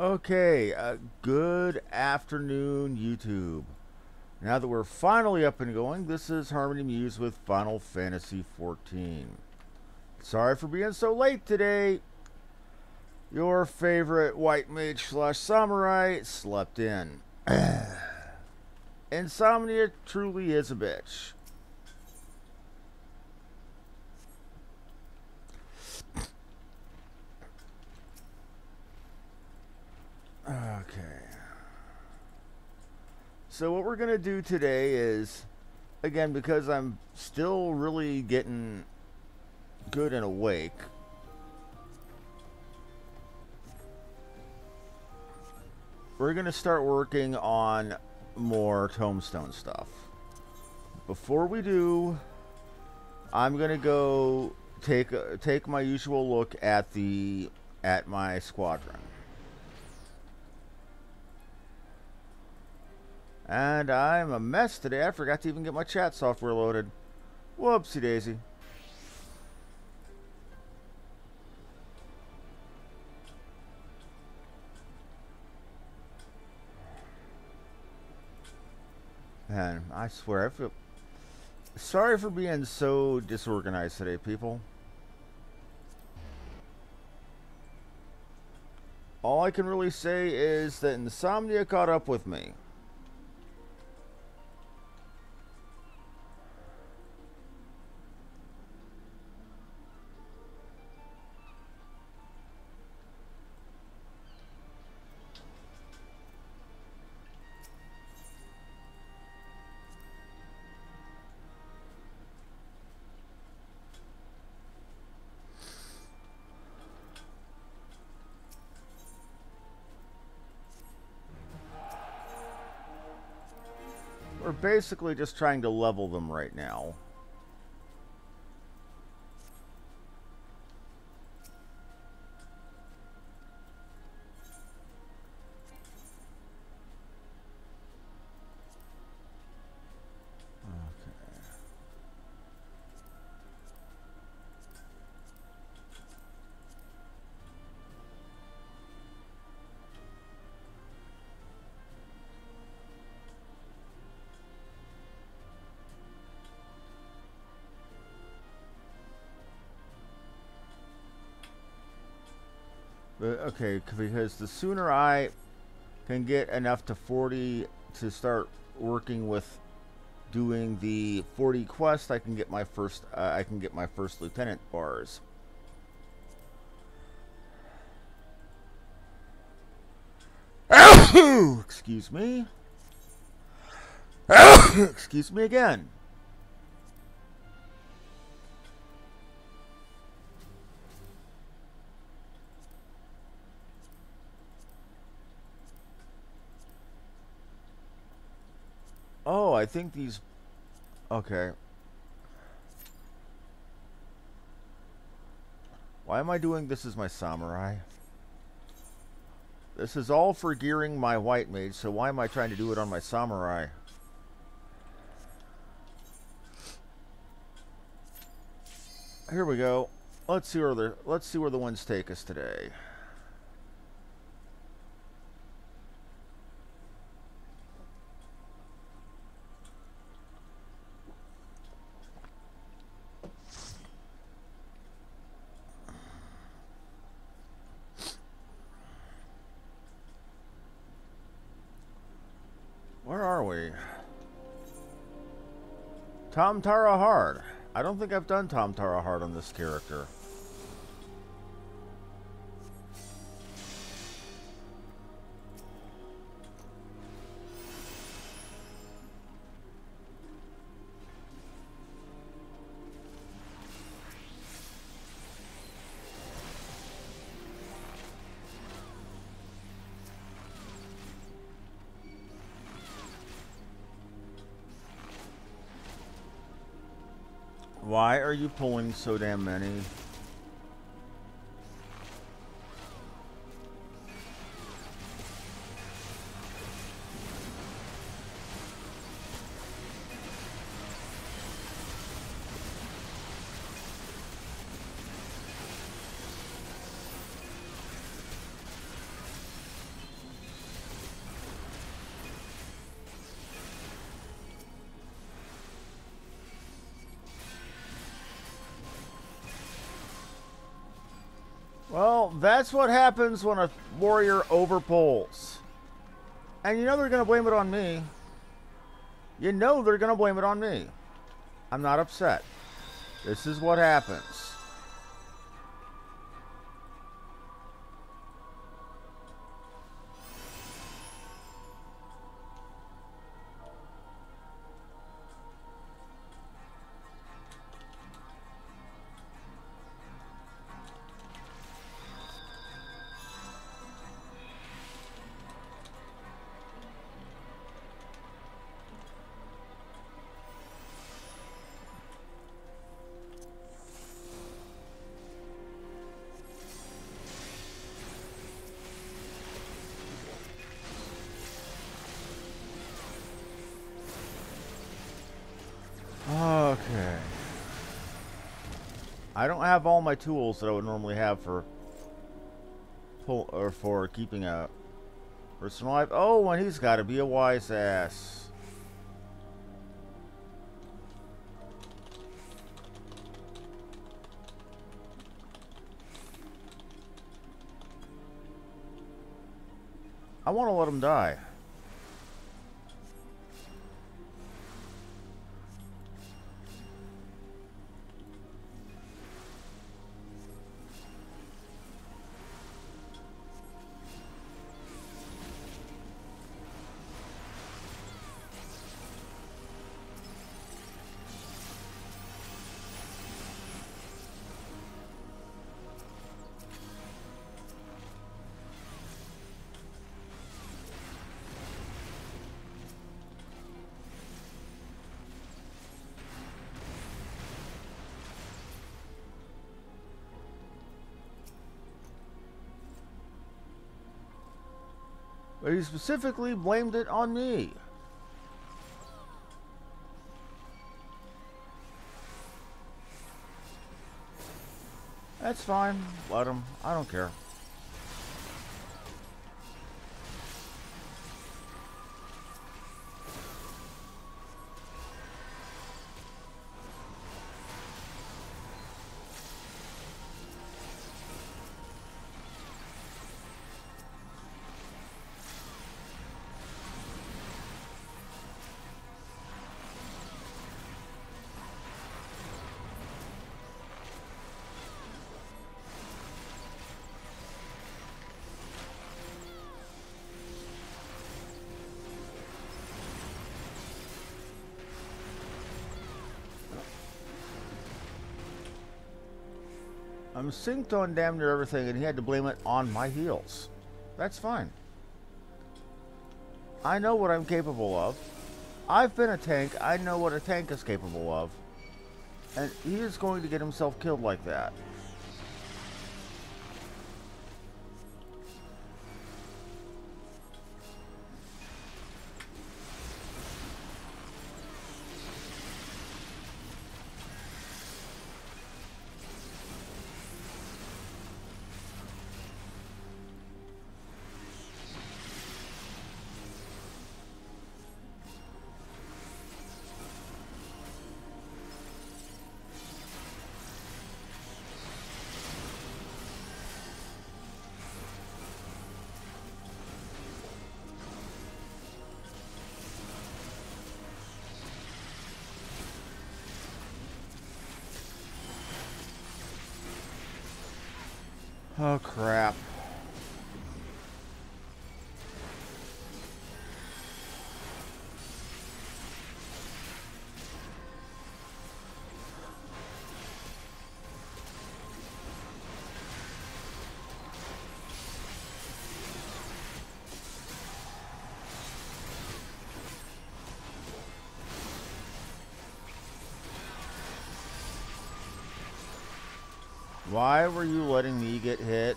Okay, good afternoon, YouTube. Now that we're finally up and going, this is Harmony Muse with Final Fantasy XIV. Sorry for being so late today. Your favorite white mage slash samurai slept in. Insomnia truly is a bitch. Okay. So what we're going to do today is, again, because I'm still really getting good and awake, we're going to start working on more tombstone stuff. Before we do, I'm going to go take my usual look at my squadron. And I'm a mess today. I forgot to even get my chat software loaded. Whoopsie daisy. Man, I swear, I feel sorry for being so disorganized today, people. All I can really say is that insomnia caught up with me. We're basically just trying to level them right now. Okay, because the sooner I can get enough to 40 to start working with doing the 40 quest, I can get my first lieutenant bars. Excuse me. Excuse me again. Oh, I think these... Okay. Why am I doing this as my samurai? This is all for gearing my white mage, so why am I trying to do it on my samurai? Here we go. Let's see where the winds take us today. Where are we? Tom Tara Hard. I don't think I've done Tom Tara Hard on this character. Why are you pulling so damn many? Well, that's what happens when a warrior overpulls. And you know they're going to blame it on me. You know they're going to blame it on me. I'm not upset. This is what happens. Okay. I don't have all my tools that I would normally have for for keeping a person alive. Oh, and he's got to be a wise ass. I want to let him die. But he specifically blamed it on me. That's fine. Let him. I don't care. I'm synced on damn near everything, and he had to blame it on my heels. That's fine. I know what I'm capable of. I've been a tank. I know what a tank is capable of. And he is going to get himself killed like that. Oh, crap. Why were you letting me get hit?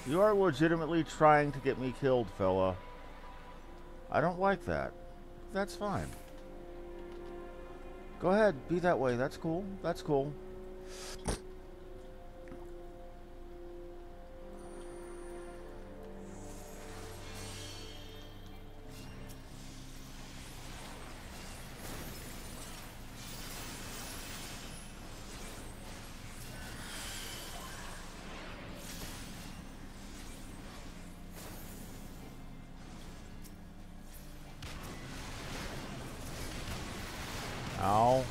You are legitimately trying to get me killed, fella. I don't like that. That's fine. Go ahead, be that way. That's cool. That's cool. Ow.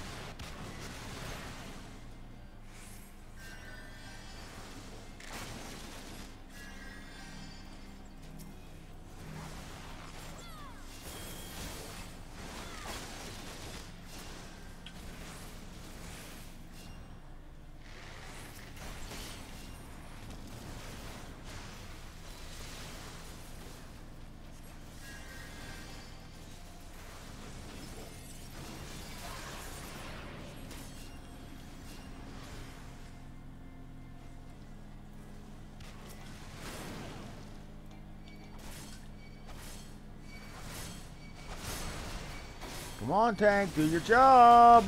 Come on, tank, do your job.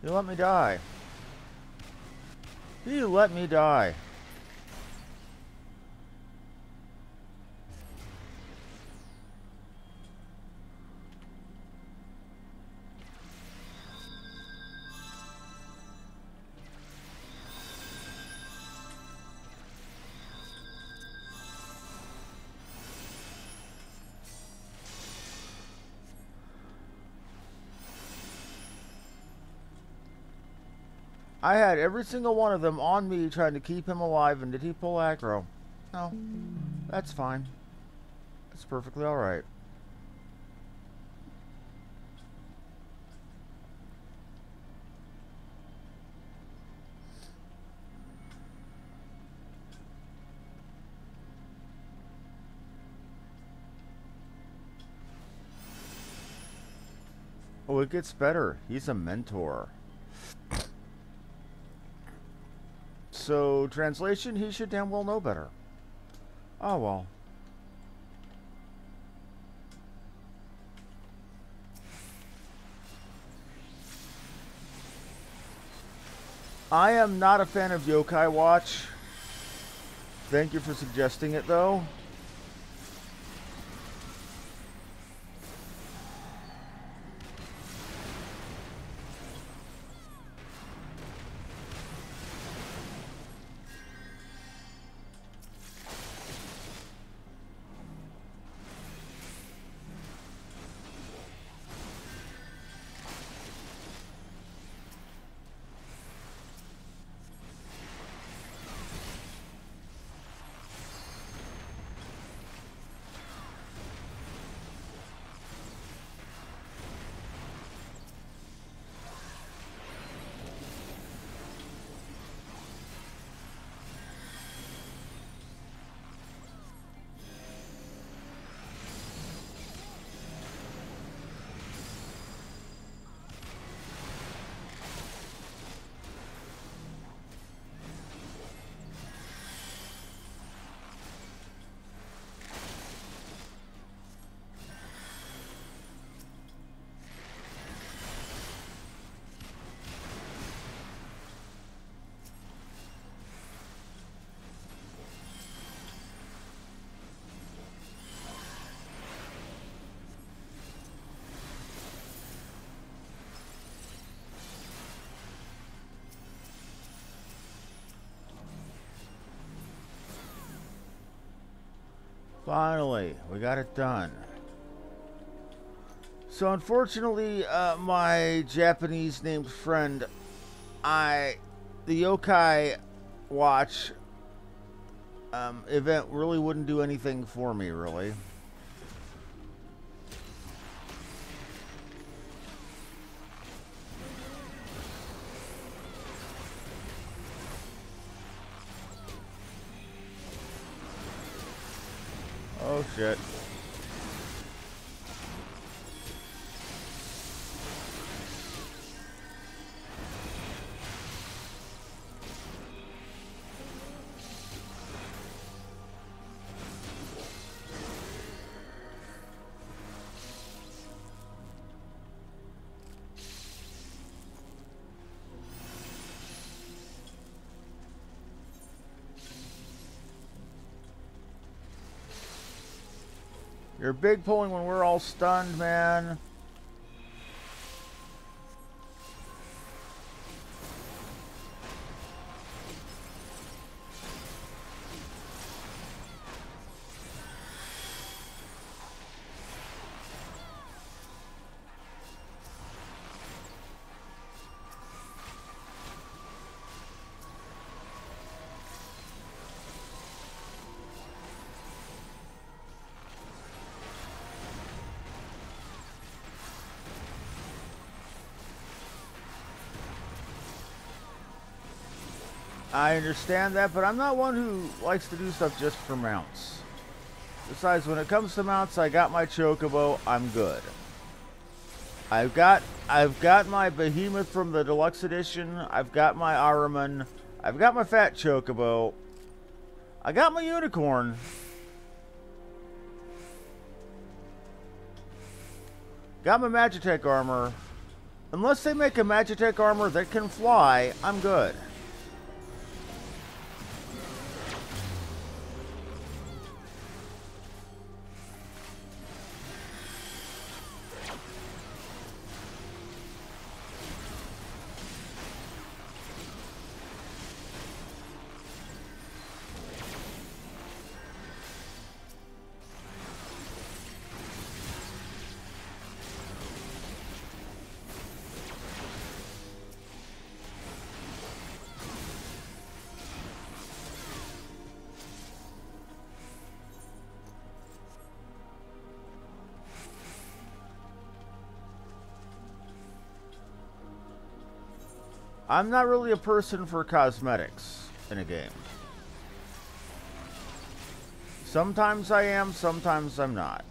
You let me die. You let me die. I had every single one of them on me trying to keep him alive, and did he pull aggro? No. That's fine. That's perfectly alright. Oh, it gets better. He's a mentor. So, translation, he should damn well know better. Oh, well. I am not a fan of Yokai Watch. Thank you for suggesting it, though. Finally, we got it done. So unfortunately, my Japanese named friend, the Yokai Watch event really wouldn't do anything for me, really. Oh shit. You're big pulling when we're all stunned, man. I understand that, but I'm not one who likes to do stuff just for mounts. Besides, when it comes to mounts, I got my Chocobo, I'm good. I've got my Behemoth from the Deluxe Edition, I've got my Ahriman, I've got my Fat Chocobo, I got my Unicorn. Got my Magitech armor. Unless they make a Magitech armor that can fly, I'm good. I'm not really a person for cosmetics in a game. Sometimes I am, sometimes I'm not.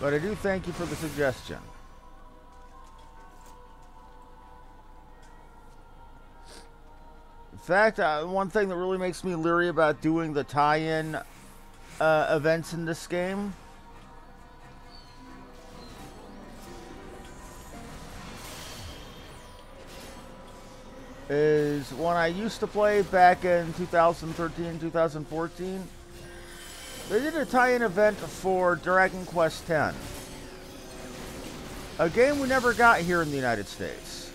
But I do thank you for the suggestion. In fact, one thing that really makes me leery about doing the tie-in events in this game is when I used to play back in 2013, 2014, they did a tie-in event for Dragon Quest X. A game we never got here in the United States.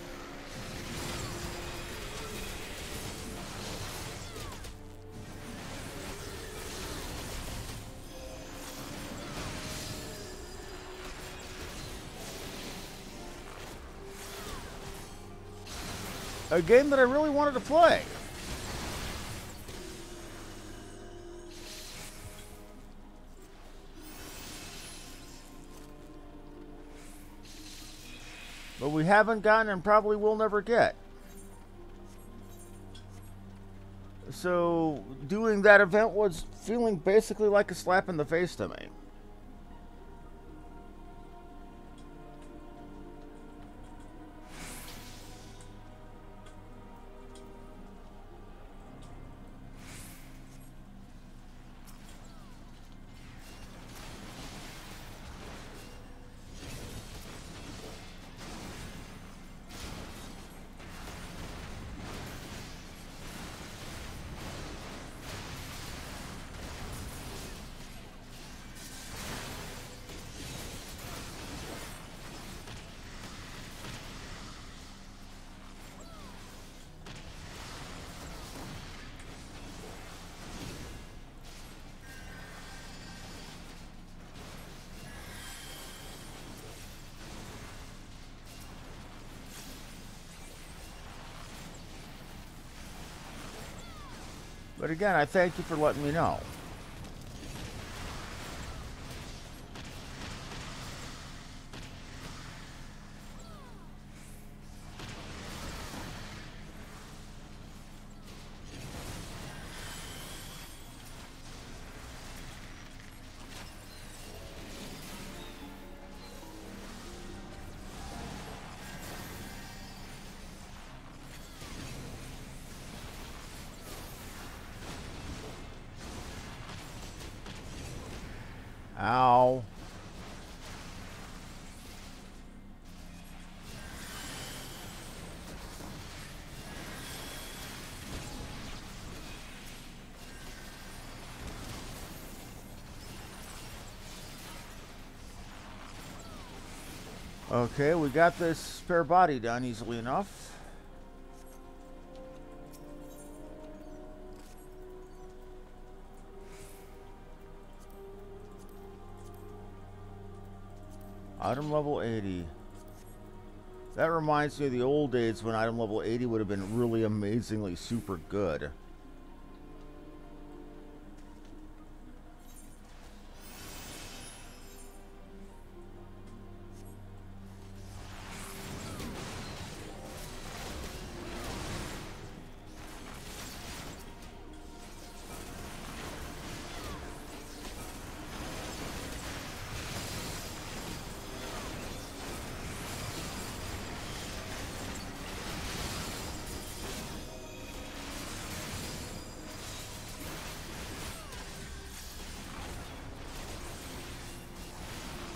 A game that I really wanted to play. But we haven't gotten and probably will never get. So doing that event was feeling basically like a slap in the face to me. But again, I thank you for letting me know. Ow. Okay, we got this spare body done easily enough. Item level 80. That reminds me of the old days when item level 80 would have been really amazingly super good.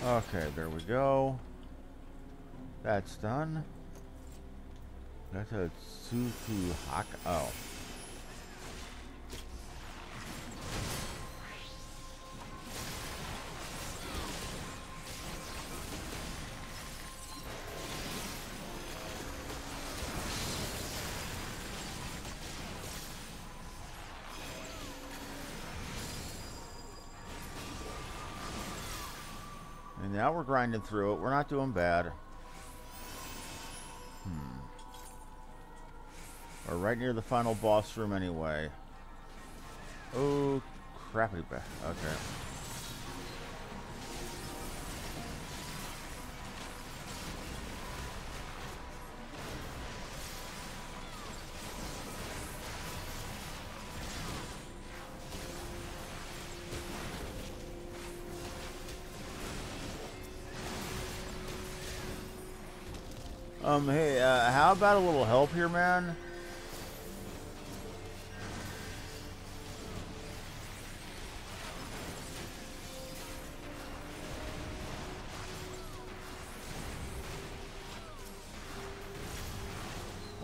Okay, there we go. That's done. That's a Tsuku Haka. Oh. And now we're grinding through it. We're not doing bad. We're right near the final boss room anyway. Oh, crappity bad. Okay. Hey, how about a little help here, man?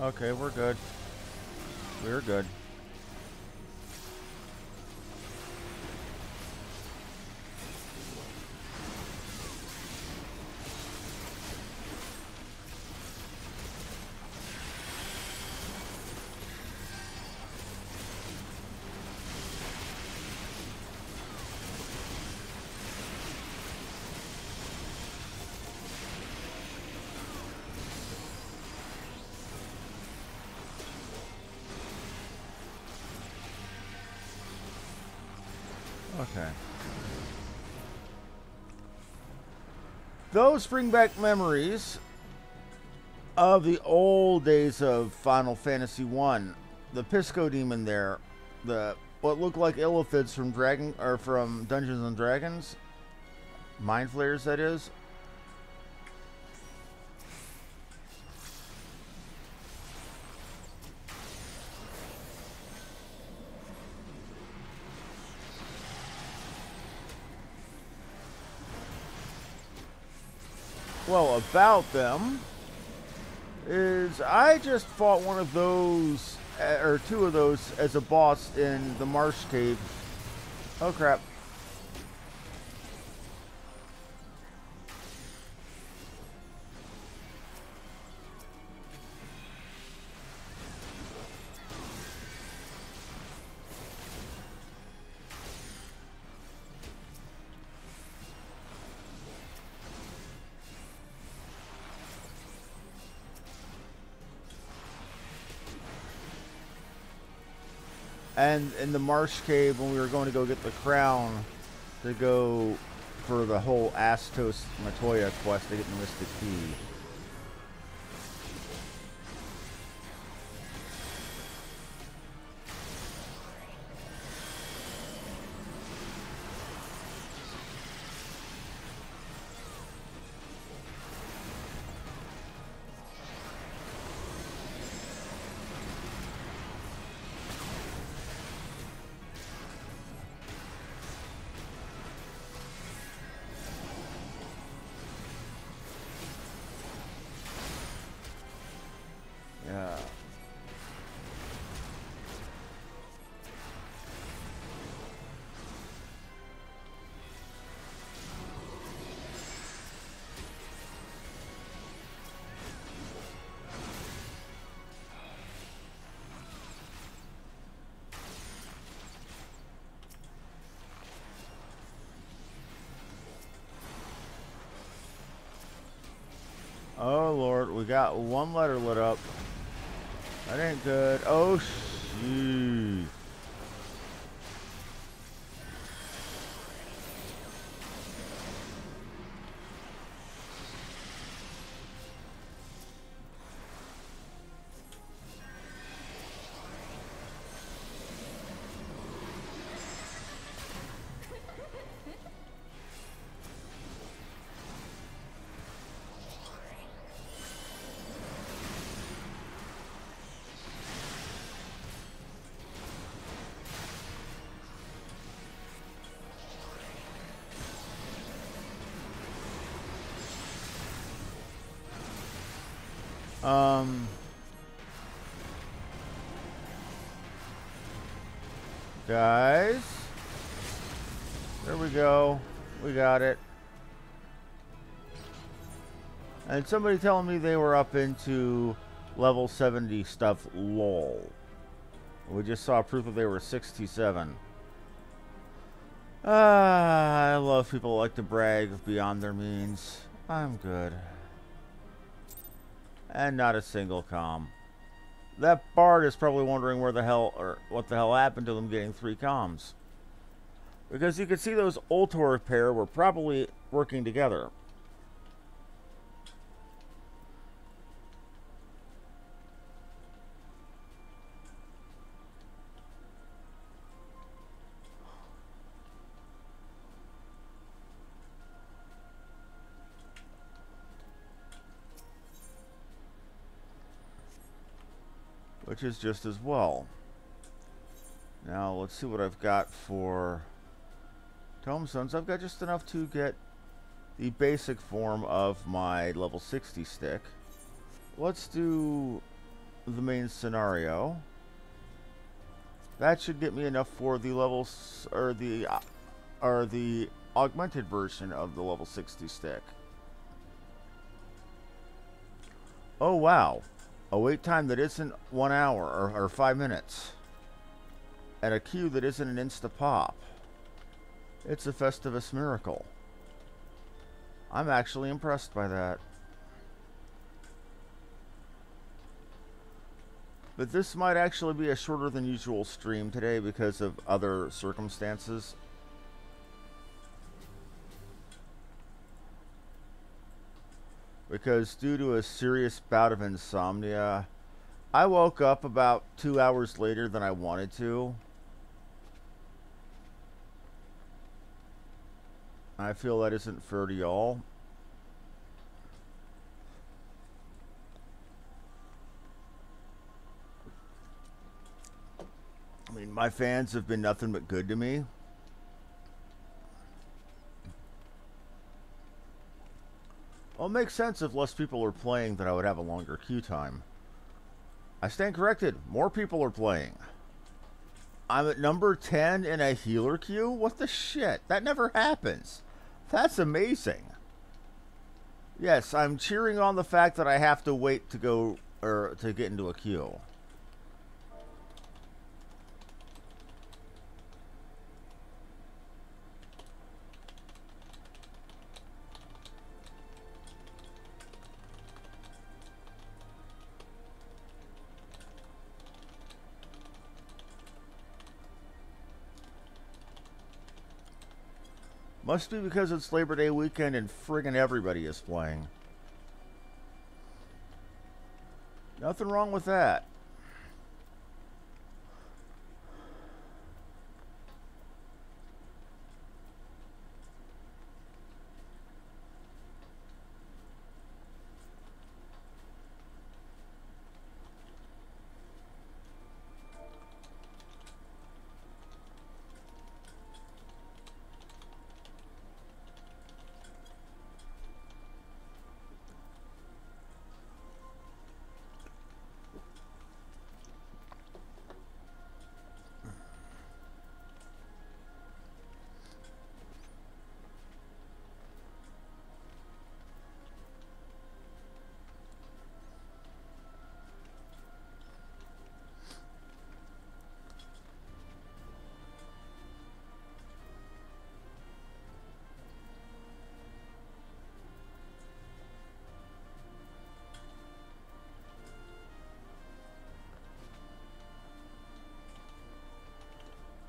Okay, we're good. We're good. Okay. Those bring back memories of the old days of Final Fantasy 1. The Pisco demon there, the what looked like Illithids from from Dungeons and Dragons, Mind Flayers that is. Well, about them is I just fought one of those, or two of those, as a boss in the Marsh Cave. Oh crap. And in the Marsh Cave, when we were going to go get the crown to go for the whole Astos Matoya quest to get the Mystic Key. we got one letter lit up. That ain't good. Oh, shoot. Guys, there we go. We got it. And somebody telling me they were up into level 70 stuff. Lol. We just saw proof that they were 67. I love people who like to brag beyond their means. I'm good. And not a single comm. That Bard is probably wondering where the hell, or what the hell happened to them getting 3 comms. Because you could see those Ultor pair were probably working together. Which is just as well. Now, let's see what I've got for Tomestones. I've got just enough to get the basic form of my level 60 stick. Let's do the main scenario. That should get me enough for the levels, or the augmented version of the level 60 stick. Oh, wow. A wait time that isn't 1 hour or 5 minutes. And a queue that isn't an insta-pop. It's a Festivus miracle. I'm actually impressed by that. But this might actually be a shorter than usual stream today because of other circumstances. Because due to a serious bout of insomnia, I woke up about 2 hours later than I wanted to. I feel that isn't fair to y'all. I mean, my fans have been nothing but good to me. Well, it makes sense if less people are playing that I would have a longer queue time. I stand corrected. More people are playing. I'm at number 10 in a healer queue? What the shit? That never happens. That's amazing. Yes, I'm cheering on the fact that I have to wait to go, or to get into a queue. Must be because it's Labor Day weekend and friggin' everybody is playing. Nothing wrong with that.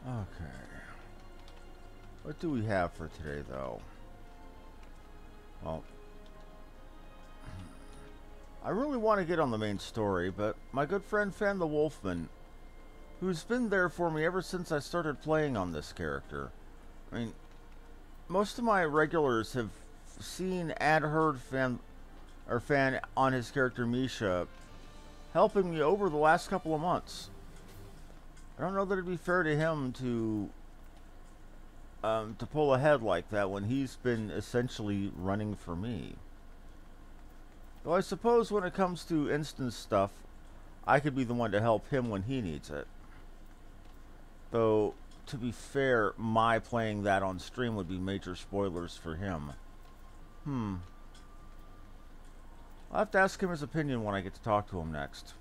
Okay. What do we have for today, though? Well, I really want to get on the main story, but my good friend Fan the Wolfman, who's been there for me ever since I started playing on this character. I mean, most of my regulars have seen and heard Fan on his character Misha, helping me over the last couple of months. I don't know that it'd be fair to him to pull ahead like that when he's been essentially running for me. Though I suppose when it comes to instance stuff, I could be the one to help him when he needs it. Though, to be fair, my playing that on stream would be major spoilers for him. I'll have to ask him his opinion when I get to talk to him next.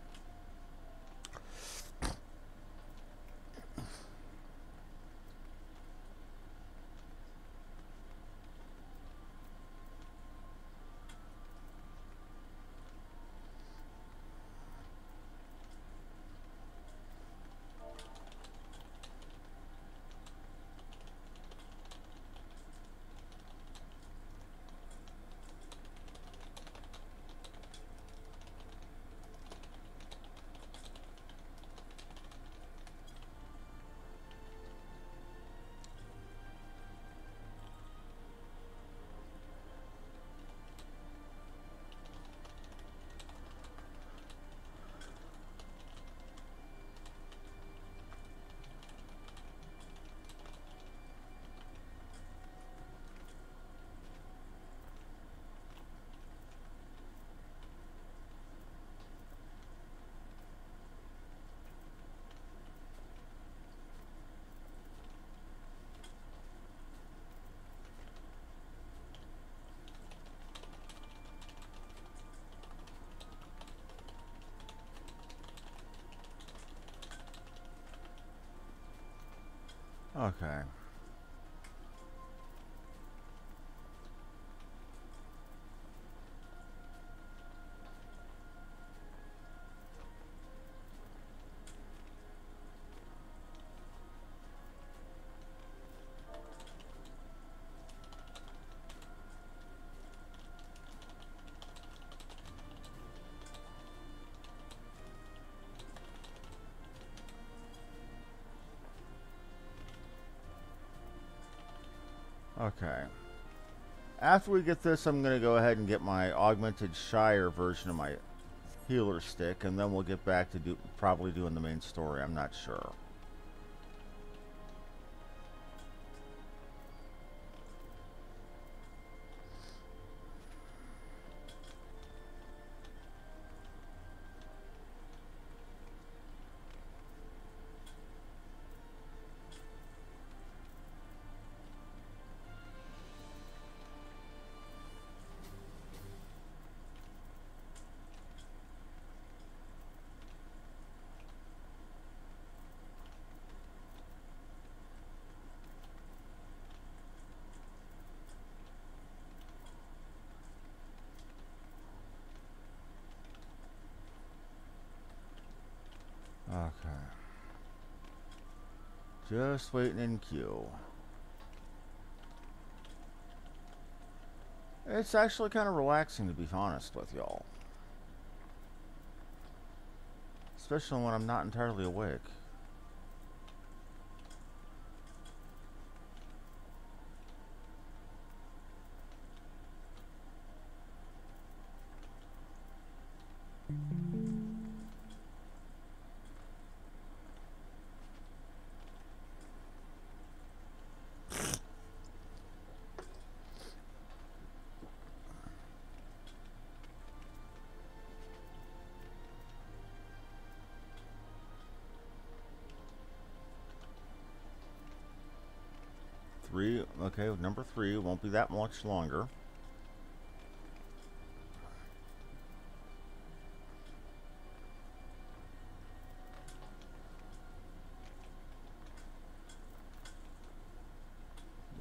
Okay. Okay. After we get this, I'm going to go ahead and get my augmented Shire version of my healer stick, and then we'll get back to probably doing the main story. I'm not sure. Okay. Just waiting in queue. It's actually kind of relaxing, to be honest with y'all. Especially when I'm not entirely awake. Okay, number 3 won't be that much longer.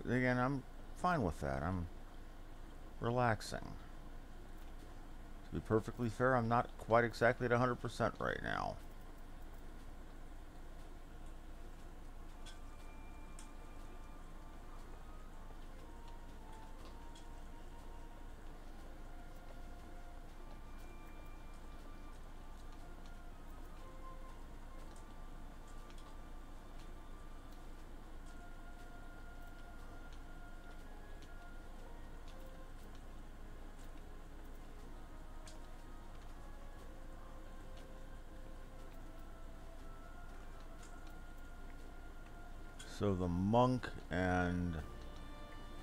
But again, I'm fine with that. I'm relaxing. To be perfectly fair, I'm not quite exactly at 100% right now. So the monk and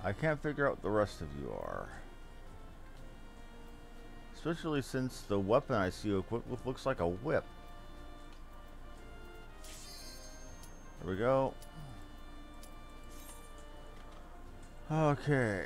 I can't figure out what the rest of you are. Especially since the weapon I see you equipped with looks like a whip. There we go. Okay.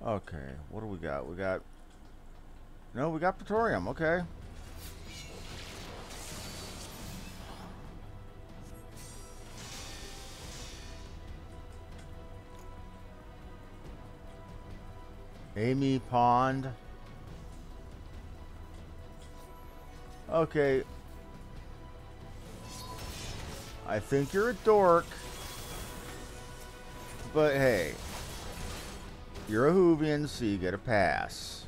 Okay, what do we got? We got... No, we got Praetorium, okay. Amy Pond. Okay. I think you're a dork. But hey. You're a Whovian, so you get a pass.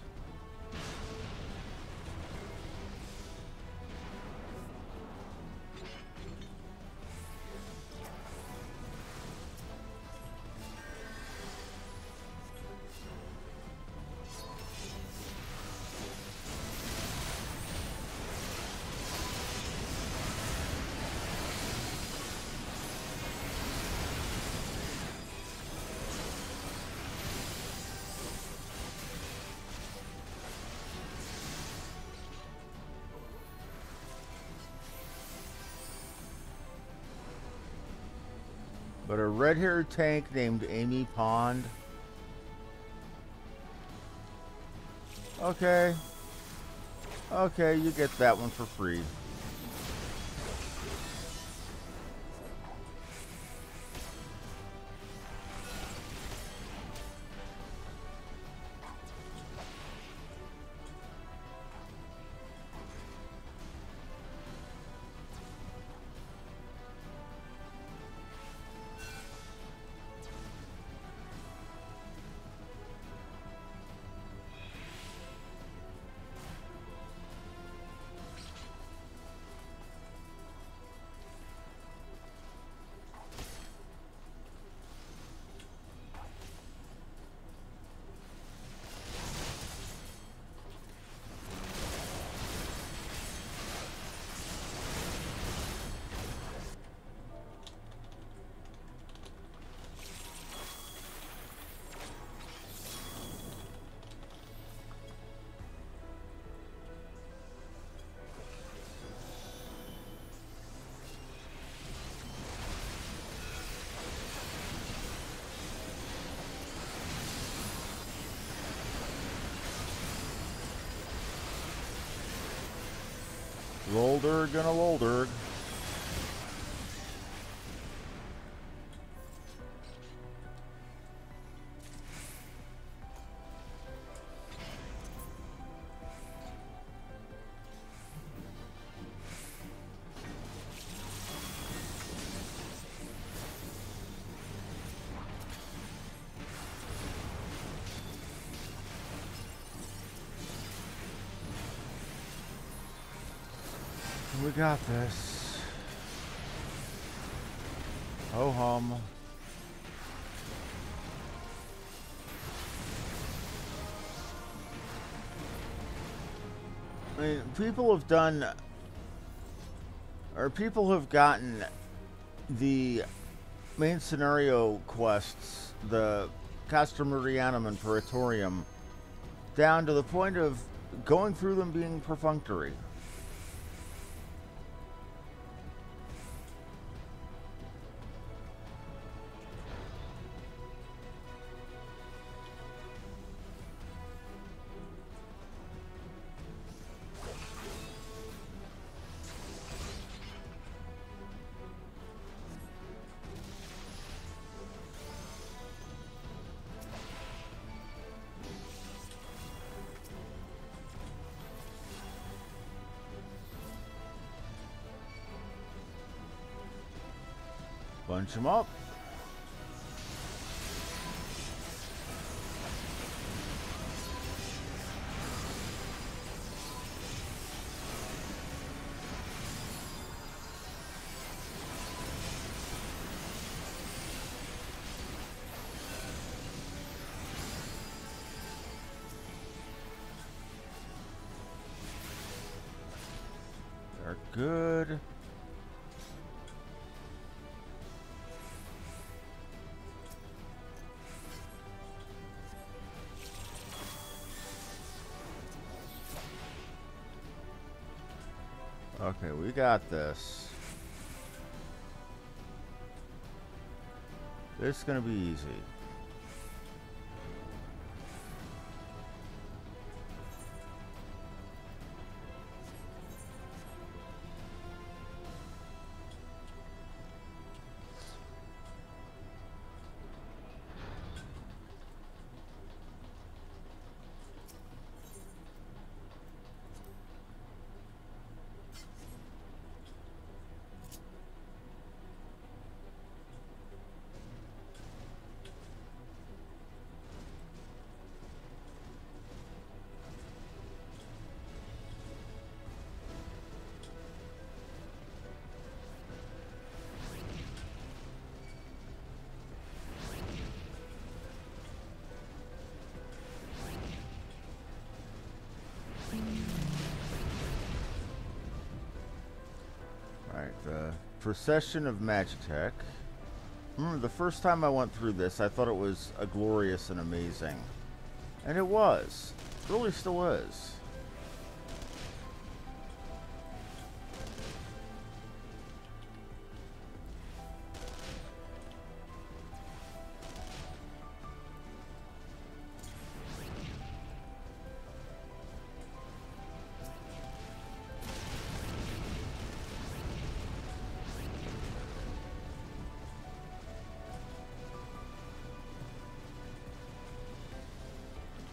But a red-haired tank named Amy Pond. Okay. Okay, you get that one for free. Lolderg and a Lolderg. We got this. Ho hum. I mean, people have done, or people have gotten the main scenario quests, the Castramurianum and Praetorium, down to the point of going through them being perfunctory. Bunch them up. They're good. Okay, we got this. This is gonna be easy. Alright, the Procession of Magitech. Remember, the first time I went through this, I thought it was a glorious and amazing. And it was. It really still is.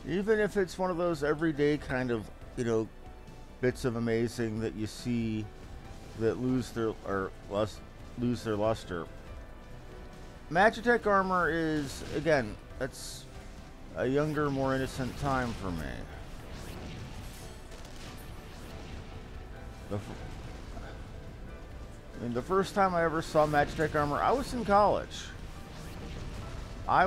Even if it's one of those everyday kind of, you know, bits of amazing that you see that lose their luster. Magitech armor is, again, that's a younger, more innocent time for me. I mean, the first time I ever saw Magitech armor, I was in college. I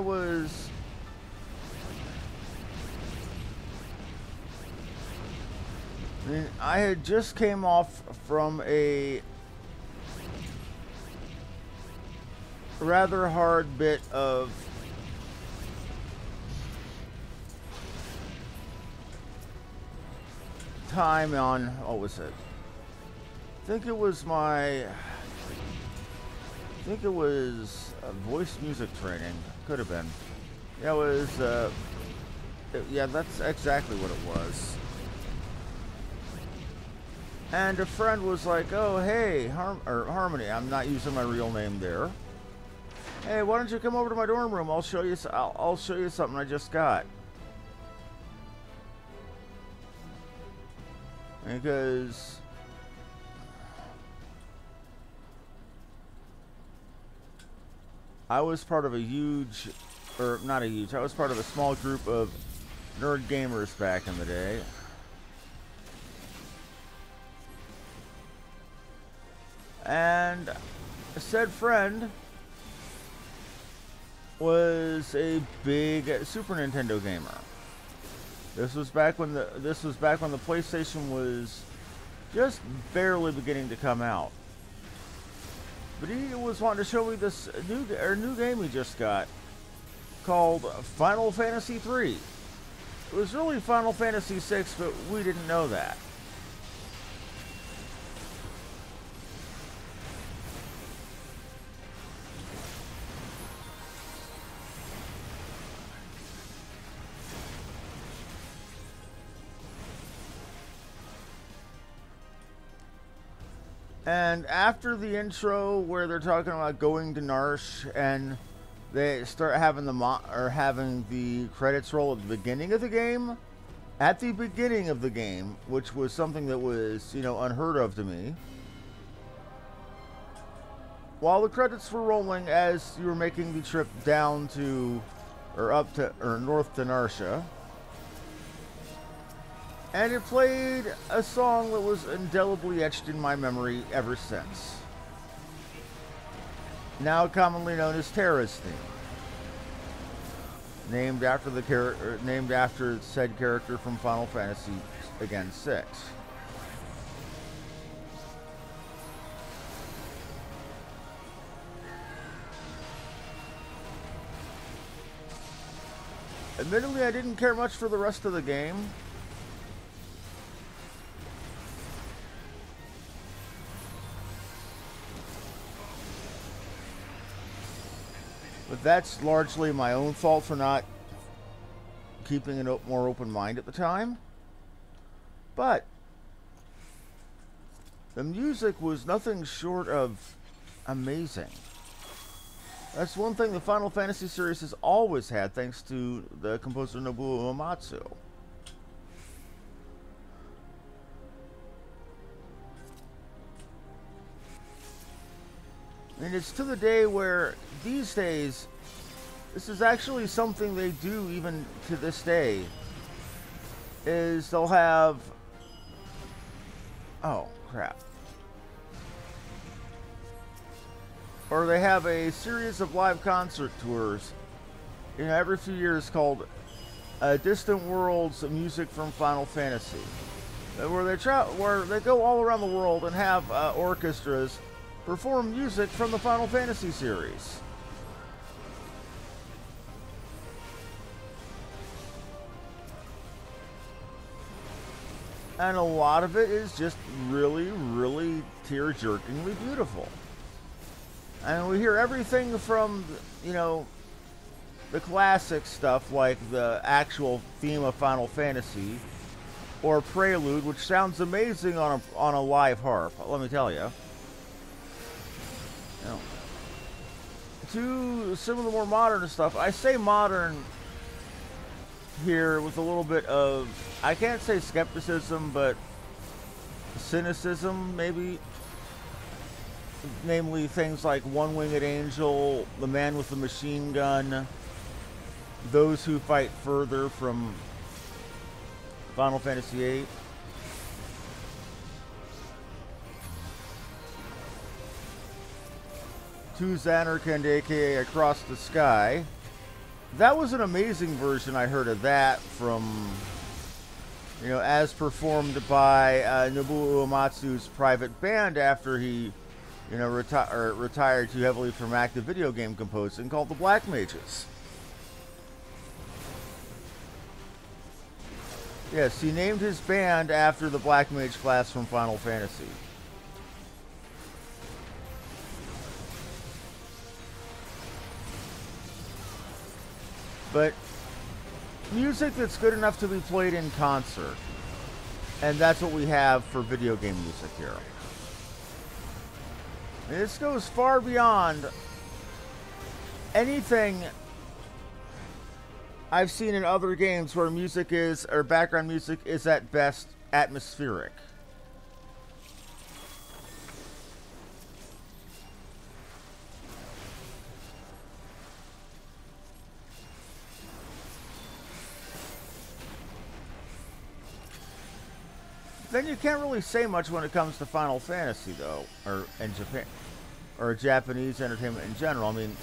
mean, I had just came off from a rather hard bit of time on, what was it? I think it was voice music training. Could have been. Yeah, it was, yeah, that's exactly what it was. And a friend was like, oh, hey, Harmony, I'm not using my real name there. Hey, why don't you come over to my dorm room? I'll show you something I just got. Because I was part of a huge, or not a huge, I was part of a small group of nerd gamers back in the day. And said friend was a big Super Nintendo gamer. This was back when the PlayStation was just barely beginning to come out. But he was wanting to show me this new game he just got called Final Fantasy III. It was really Final Fantasy VI, but we didn't know that. And after the intro where they're talking about going to Narsh and they start having the credits roll at the beginning of the game, which was something that was, you know, unheard of to me. while the credits were rolling as you were making the trip down to, or up to, or north to Narsha. And it played a song that was indelibly etched in my memory ever since. Now commonly known as Terra's theme. Named after said character from Final Fantasy, again, 6. Admittedly, I didn't care much for the rest of the game. But that's largely my own fault for not keeping a more open mind at the time. But the music was nothing short of amazing. That's one thing the Final Fantasy series has always had, thanks to the composer Nobuo Uematsu. And it's to the day where, these days, this is actually something they do even to this day, is they'll have... Oh, crap. Or they have a series of live concert tours, you know, every few years called Distant Worlds of Music from Final Fantasy, where they go all around the world and have orchestras perform music from the Final Fantasy series. And a lot of it is just really, really tear-jerkingly beautiful. And we hear everything from, you know, the classic stuff like the actual theme of Final Fantasy, or Prelude, which sounds amazing on a live harp, let me tell you. You know, to some of the more modern stuff. I say modern here with a little bit of, I can't say skepticism, but cynicism, maybe. Namely, things like One-Winged Angel, The Man with the Machine Gun, Those Who Fight Further from Final Fantasy VIII. To Xanarkand, aka Across the Sky. That was an amazing version I heard of that from, you know, as performed by Nobuo Uematsu's private band after he, you know, retired too heavily from active video game composing, called the Black Mages. Yes, he named his band after the Black Mage class from Final Fantasy. But music that's good enough to be played in concert. And that's what we have for video game music here. And this goes far beyond anything I've seen in other games where music is, or background music is at best atmospheric. Then you can't really say much when it comes to Final Fantasy, though, or in Japan, or Japanese entertainment in general. I mean,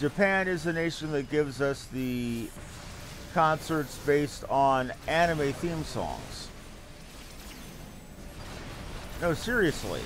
Japan is a nation that gives us the concerts based on anime theme songs. No, seriously.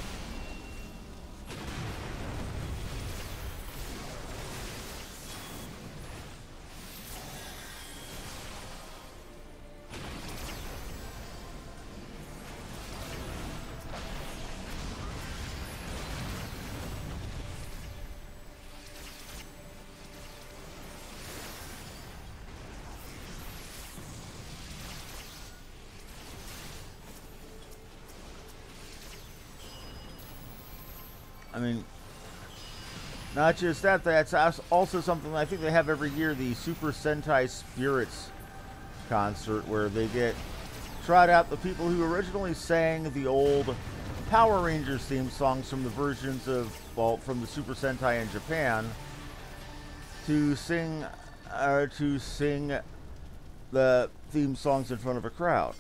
I mean, not just that, that's also something I think they have every year, the Super Sentai Spirits concert, where they trot out the people who originally sang the old Power Rangers theme songs from the versions of, well, from the Super Sentai in Japan to sing the theme songs in front of a crowd.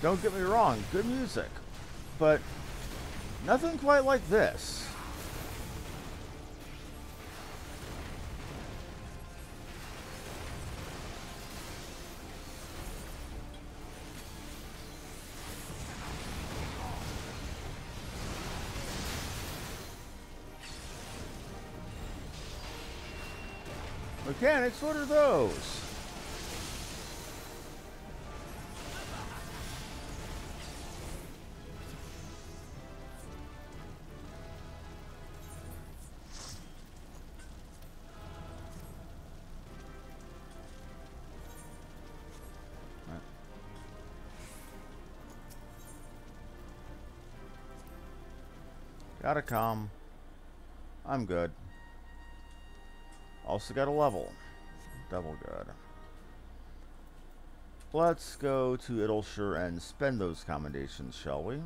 Don't get me wrong, good music, but nothing quite like this. Mechanics, what are those? Gotta calm. I'm good. Also got a level. Double good. Let's go to Idleshire and spend those commendations, shall we?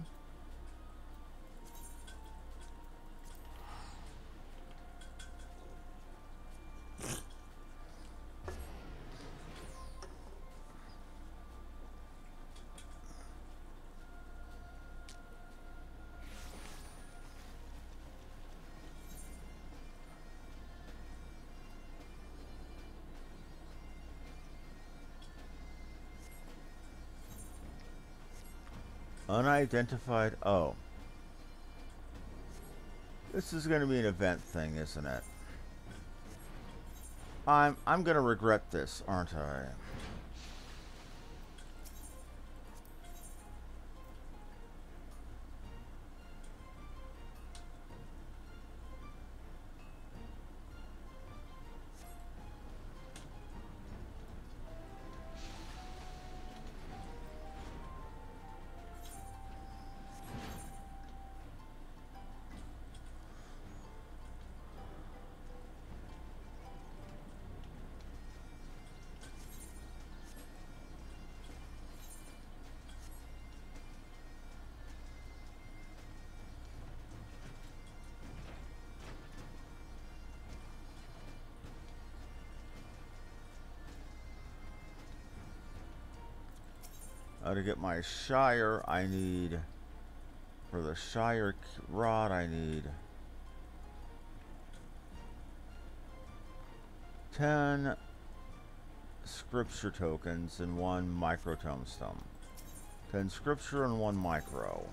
Unidentified. Oh. This is going to be an event thing, isn't it? I'm going to regret this, aren't I? To get my Shire, I need, for the Shire rod, I need 10 scripture tokens and 1 micro tombstone. 10 scripture and 1 micro.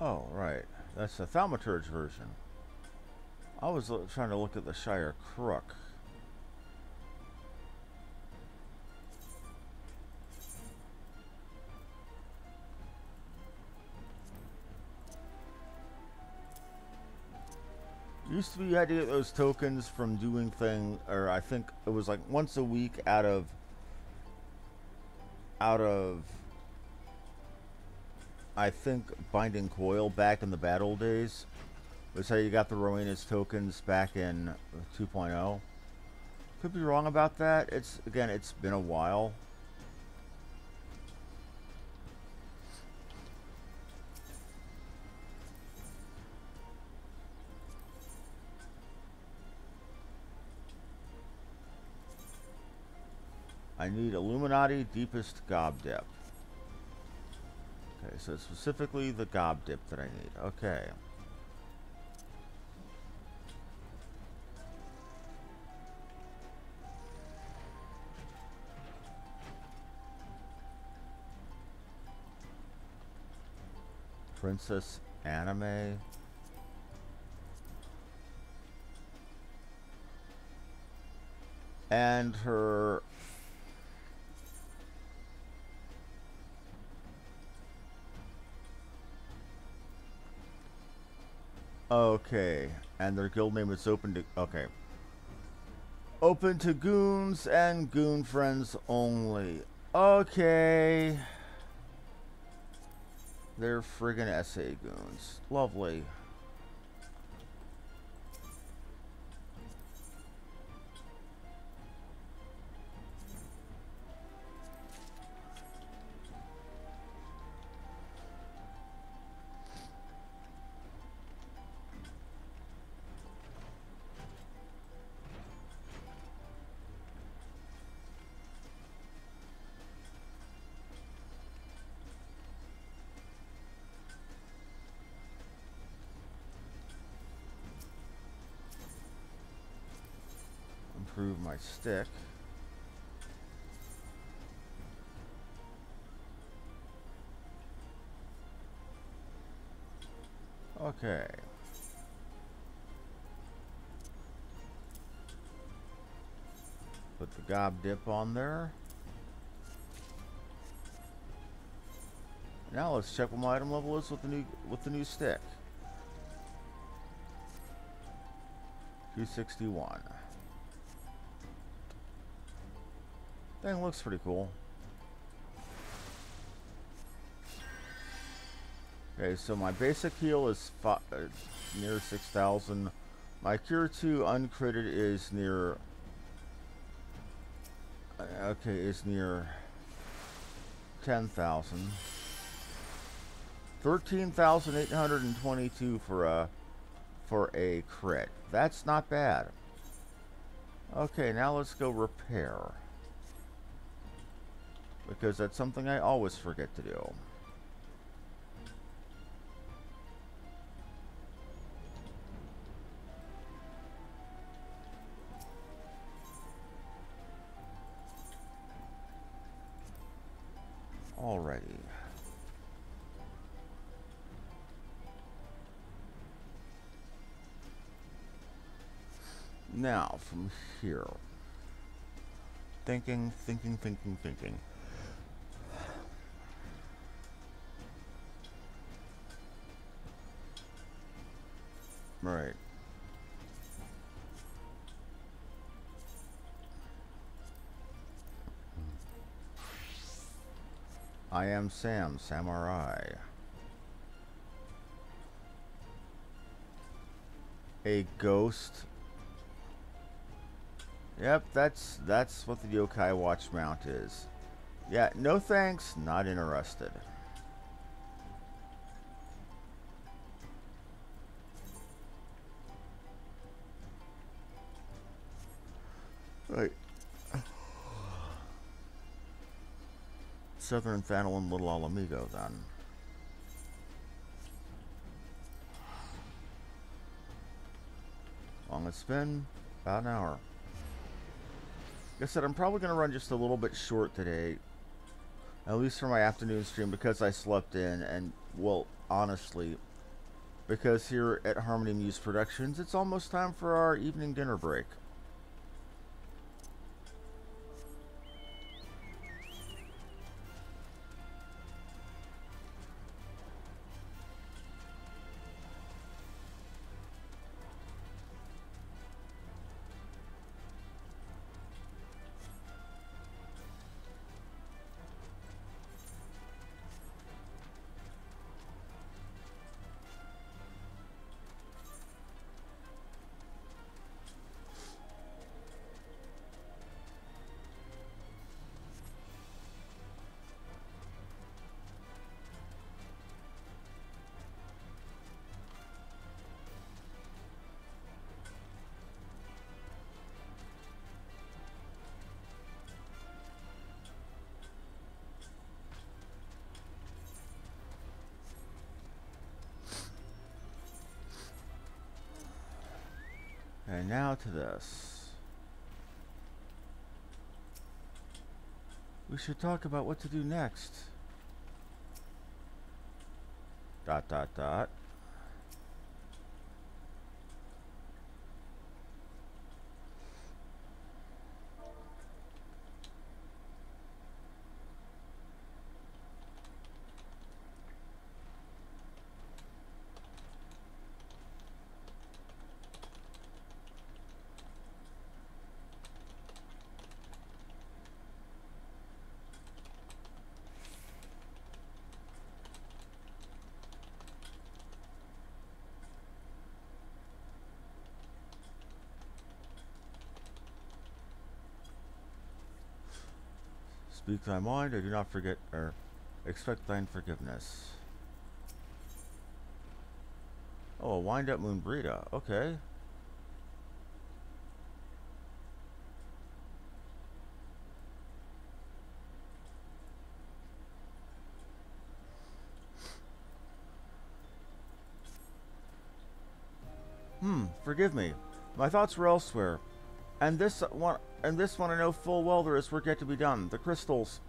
Oh, right. That's the Thaumaturge version. I was trying to look at the Shire Crook. Used to be you had to get those tokens from doing or I think it was like once a week out of I think Binding Coil back in the bad old days. That's how you got the Rowena's tokens back in 2.0. Could be wrong about that. It's been a while. I need Illuminati Deepest Gob Dip. Okay, so specifically the Gob Dip that I need. Okay. Princess Anime. And her... Okay. And their guild name is open to... Okay. Open to goons and goon friends only. Okay. They're friggin' SA goons. Lovely. Improve my stick. Okay. Put the gob dip on there. Now let's check what my item level is with the new stick. 261. Thing looks pretty cool. Okay, so my basic heal is near 6,000. My Cure 2 uncritted is near... okay, is near 10,000. 13,822 for a crit. That's not bad. Okay, now let's go repair. Because that's something I always forget to do. Alrighty. Now, from here. Thinking. Right. I am Sam, Samurai. A ghost. Yep, that's what the Yokai Watch mount is. Yeah, no thanks, not interested. Right. Southern Thannel and Little Alamigo, then. Long it's been? About an hour. Like I said, I'm probably going to run just a little bit short today. At least for my afternoon stream, because I slept in, and, well, honestly, because here at Harmony Muse Productions, it's almost time for our evening dinner break. And now to this. We should talk about what to do next. ... Speak thy mind, I do not forget or expect thine forgiveness. Oh, a wind-up moon Brita. Okay. Forgive me. My thoughts were elsewhere. And this one I know full well there is work yet to be done. The crystals.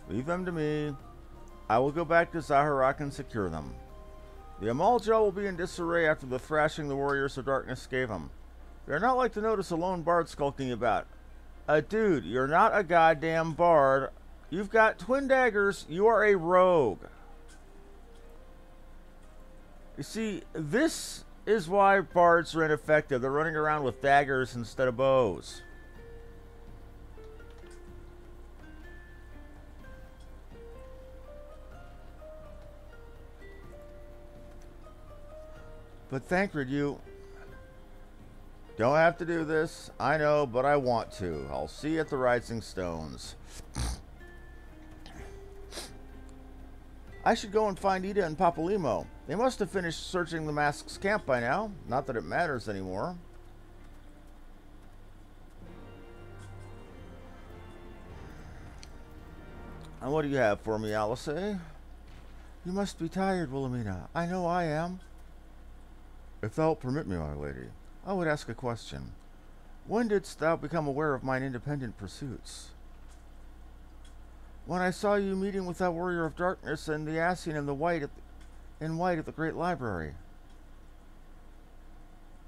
Leave them to me. I will go back to Zaharak and secure them. The Amalja will be in disarray after the thrashing the warriors of darkness gave them. They're not like to notice a lone bard skulking about. Dude, you're not a goddamn bard. You've got twin daggers. You are a rogue. You see, this is why bards are ineffective. They're running around with daggers instead of bows. But Thancred, you don't have to do this. I know, but I want to. I'll see you at the Rising Stones. I should go and find Ida and Papalymo. They must have finished searching the Mask's camp by now. Not that it matters anymore. And what do you have for me, Alice? You must be tired, Wilhelmina. I know I am. If thou'lt permit me, my lady, I would ask a question. When didst thou become aware of mine independent pursuits? When I saw you meeting with that warrior of darkness and the Assyrian in white at the great library.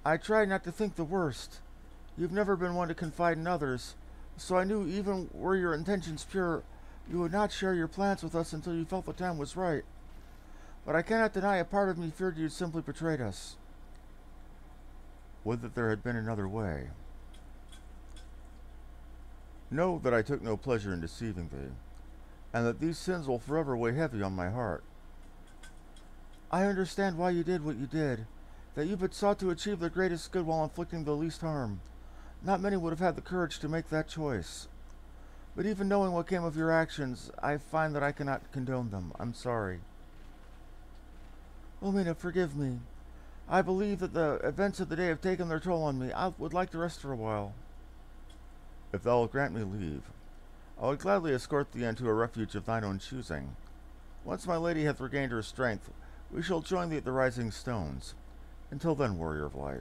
I tried not to think the worst. You've never been one to confide in others, so I knew even were your intentions pure, you would not share your plans with us until you felt the time was right. But I cannot deny a part of me feared you'd simply betrayed us. Would that there had been another way. Know that I took no pleasure in deceiving thee, and that these sins will forever weigh heavy on my heart. I understand why you did what you did, that you but sought to achieve the greatest good while inflicting the least harm. Not many would have had the courage to make that choice. But even knowing what came of your actions, I find that I cannot condone them. I'm sorry. Wilhelmina, forgive me. I believe that the events of the day have taken their toll on me. I would like to rest for a while. If thou wilt grant me leave, I would gladly escort thee into a refuge of thine own choosing. Once my lady hath regained her strength, we shall join thee at the Rising Stones. Until then, warrior of light.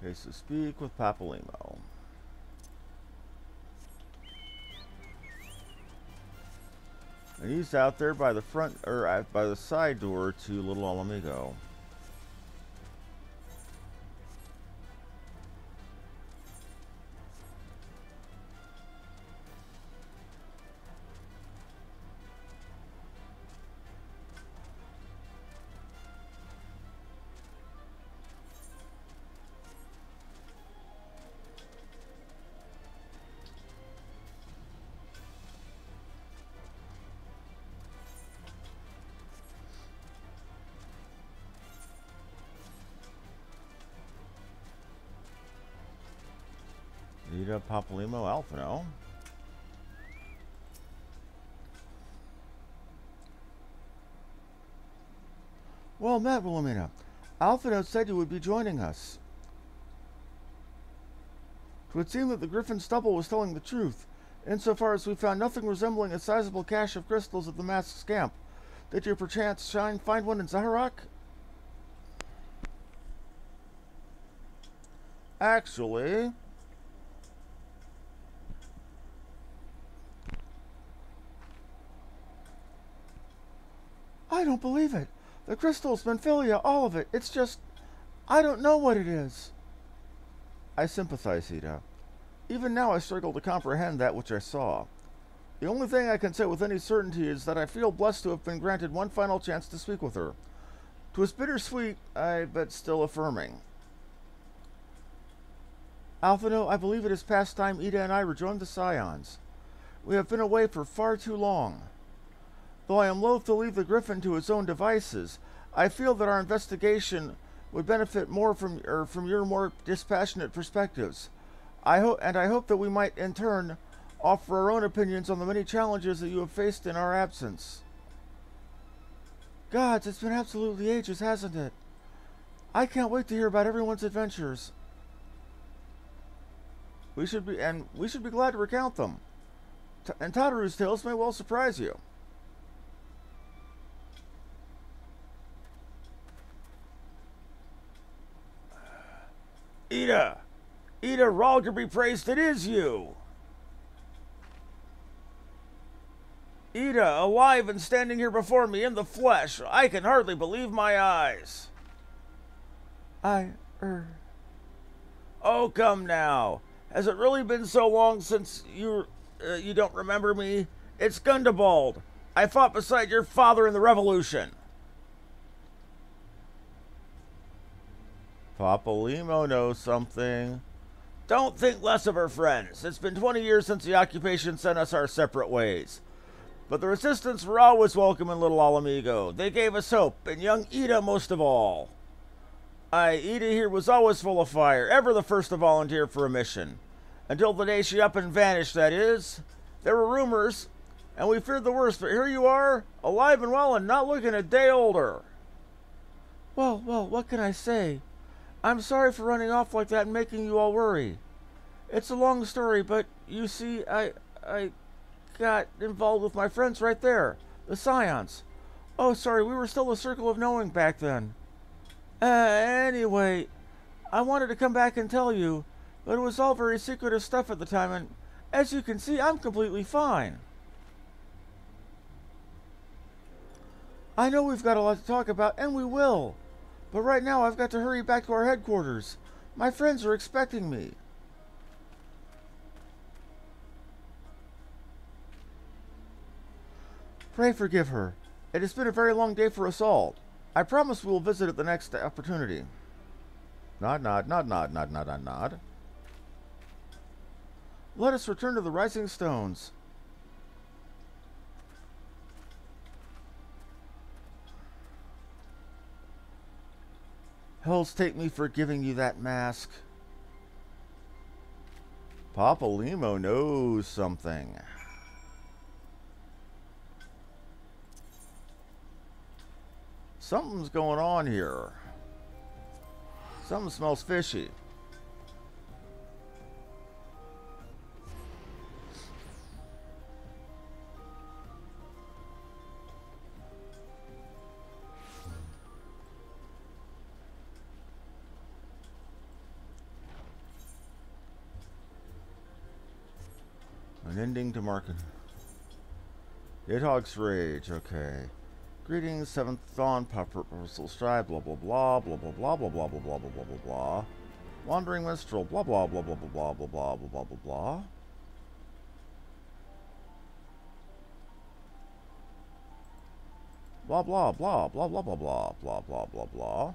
Okay, so speak with Papalymo. And he's out there by the front, or by the side door to Little Alamigo. Ida, Papalymo, Alphino. Well met, Wilhelmina. Alphino said you would be joining us. It would seem that the Griffin stubble was telling the truth, insofar as we found nothing resembling a sizable cache of crystals at the Mask's camp. Did you perchance find one in Zaharak? Actually, I don't believe it. The crystals, Menphilia, all of it. It's just, I don't know what it is. I sympathize, Ida. Even now I struggle to comprehend that which I saw. The only thing I can say with any certainty is that I feel blessed to have been granted one final chance to speak with her. 'Twas bittersweet, but still affirming. Alphino, I believe it is past time Ida and I rejoined the Scions. We have been away for far too long. Though I am loath to leave the Griffin to its own devices, I feel that our investigation would benefit more from your more dispassionate perspectives. I hope that we might, in turn, offer our own opinions on the many challenges that you have faced in our absence. Gods, it's been absolutely ages, hasn't it? I can't wait to hear about everyone's adventures. We should be glad to recount them. And Tataru's tales may well surprise you. Ida! Ida, Ralger be praised, it is you! Ida, alive and standing here before me in the flesh. I can hardly believe my eyes. Oh, come now. Has it really been so long since you don't remember me? It's Gundabald. I fought beside your father in the Revolution. Papalymo knows something. Don't think less of her, friends. It's been 20 years since the occupation sent us our separate ways. But the resistance were always welcome in Little Alamigo. They gave us hope, and young Ida most of all. Ida here was always full of fire, ever the first to volunteer for a mission. Until the day she up and vanished, that is. There were rumors, and we feared the worst, but here you are, alive and well and not looking a day older. Well, what can I say? I'm sorry for running off like that and making you all worry. It's a long story, but you see, I got involved with my friends right there, the Scions. Oh, sorry, we were still a circle of knowing back then. Anyway, I wanted to come back and tell you, but it was all very secretive stuff at the time, and as you can see, I'm completely fine. I know we've got a lot to talk about, and we will. But right now, I've got to hurry back to our headquarters. My friends are expecting me. Pray forgive her. It has been a very long day for us all. I promise we will visit at the next opportunity. Nod, nod, nod, nod, nod, nod, nod, nod. Let us return to the Rising Stones. Hells take me for giving you that mask. Papalymo knows something. Something's going on here. Something smells fishy. An ending to market. Nidhogg's Rage, okay. Greetings, 7th Dawn, Purposeful Stride, blah blah blah, blah blah blah blah blah blah blah blah blah blah blah. Wandering Minstrel, blah blah blah blah blah blah blah blah blah blah blah blah. Blah blah blah blah blah blah blah blah blah blah blah.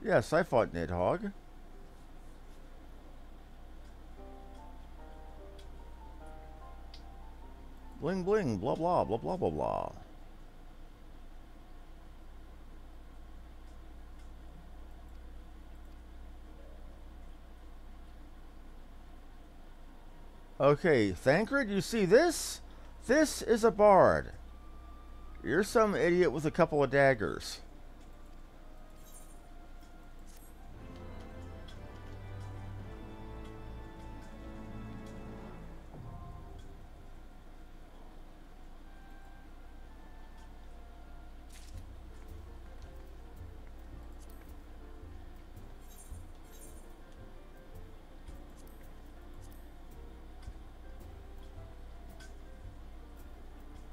Yes, I fought Nidhogg. Bling bling, blah blah blah blah blah blah. Okay, Thancred, you see this? This is a bard. You're some idiot with a couple of daggers.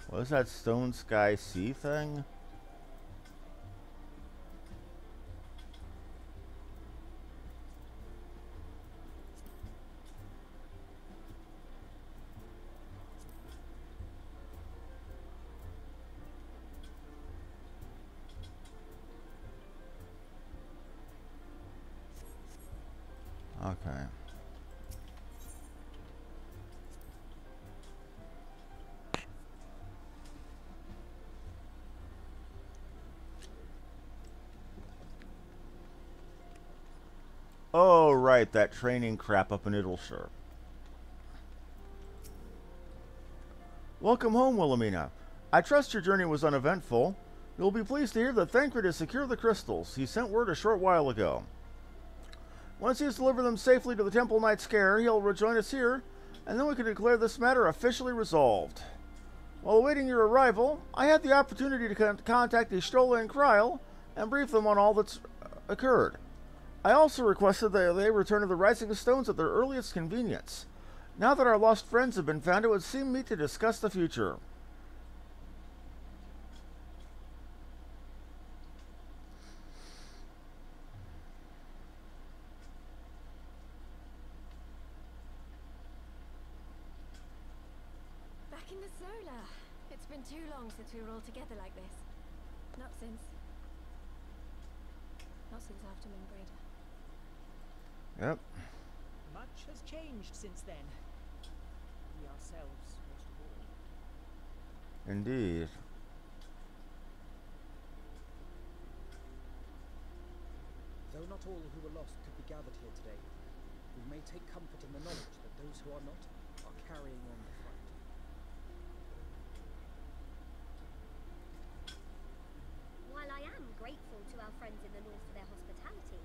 What is that Stone Sky Sea thing? Okay. Oh, right, that training crap up in Idleshire. Welcome home, Wilhelmina. I trust your journey was uneventful. You'll be pleased to hear that Thancred has secured the crystals. He sent word a short while ago. Once he has delivered them safely to the Temple Knight Scare, he'll rejoin us here, and then we can declare this matter officially resolved. While awaiting your arrival, I had the opportunity to contact the Stola and Kryl and brief them on all that's occurred. I also requested that they return to the Rising Stones at their earliest convenience. Now that our lost friends have been found, it would seem meet to discuss the future. Back in the Solar. It's been too long since we were all together like this. Not since after Moonbraider. Yep. Much has changed since then. We ourselves, most of all. Indeed. Though not all who were lost could be gathered here today, we may take comfort in the knowledge that those who are not are carrying on the fight. While I am grateful to our friends in the north for their hospitality,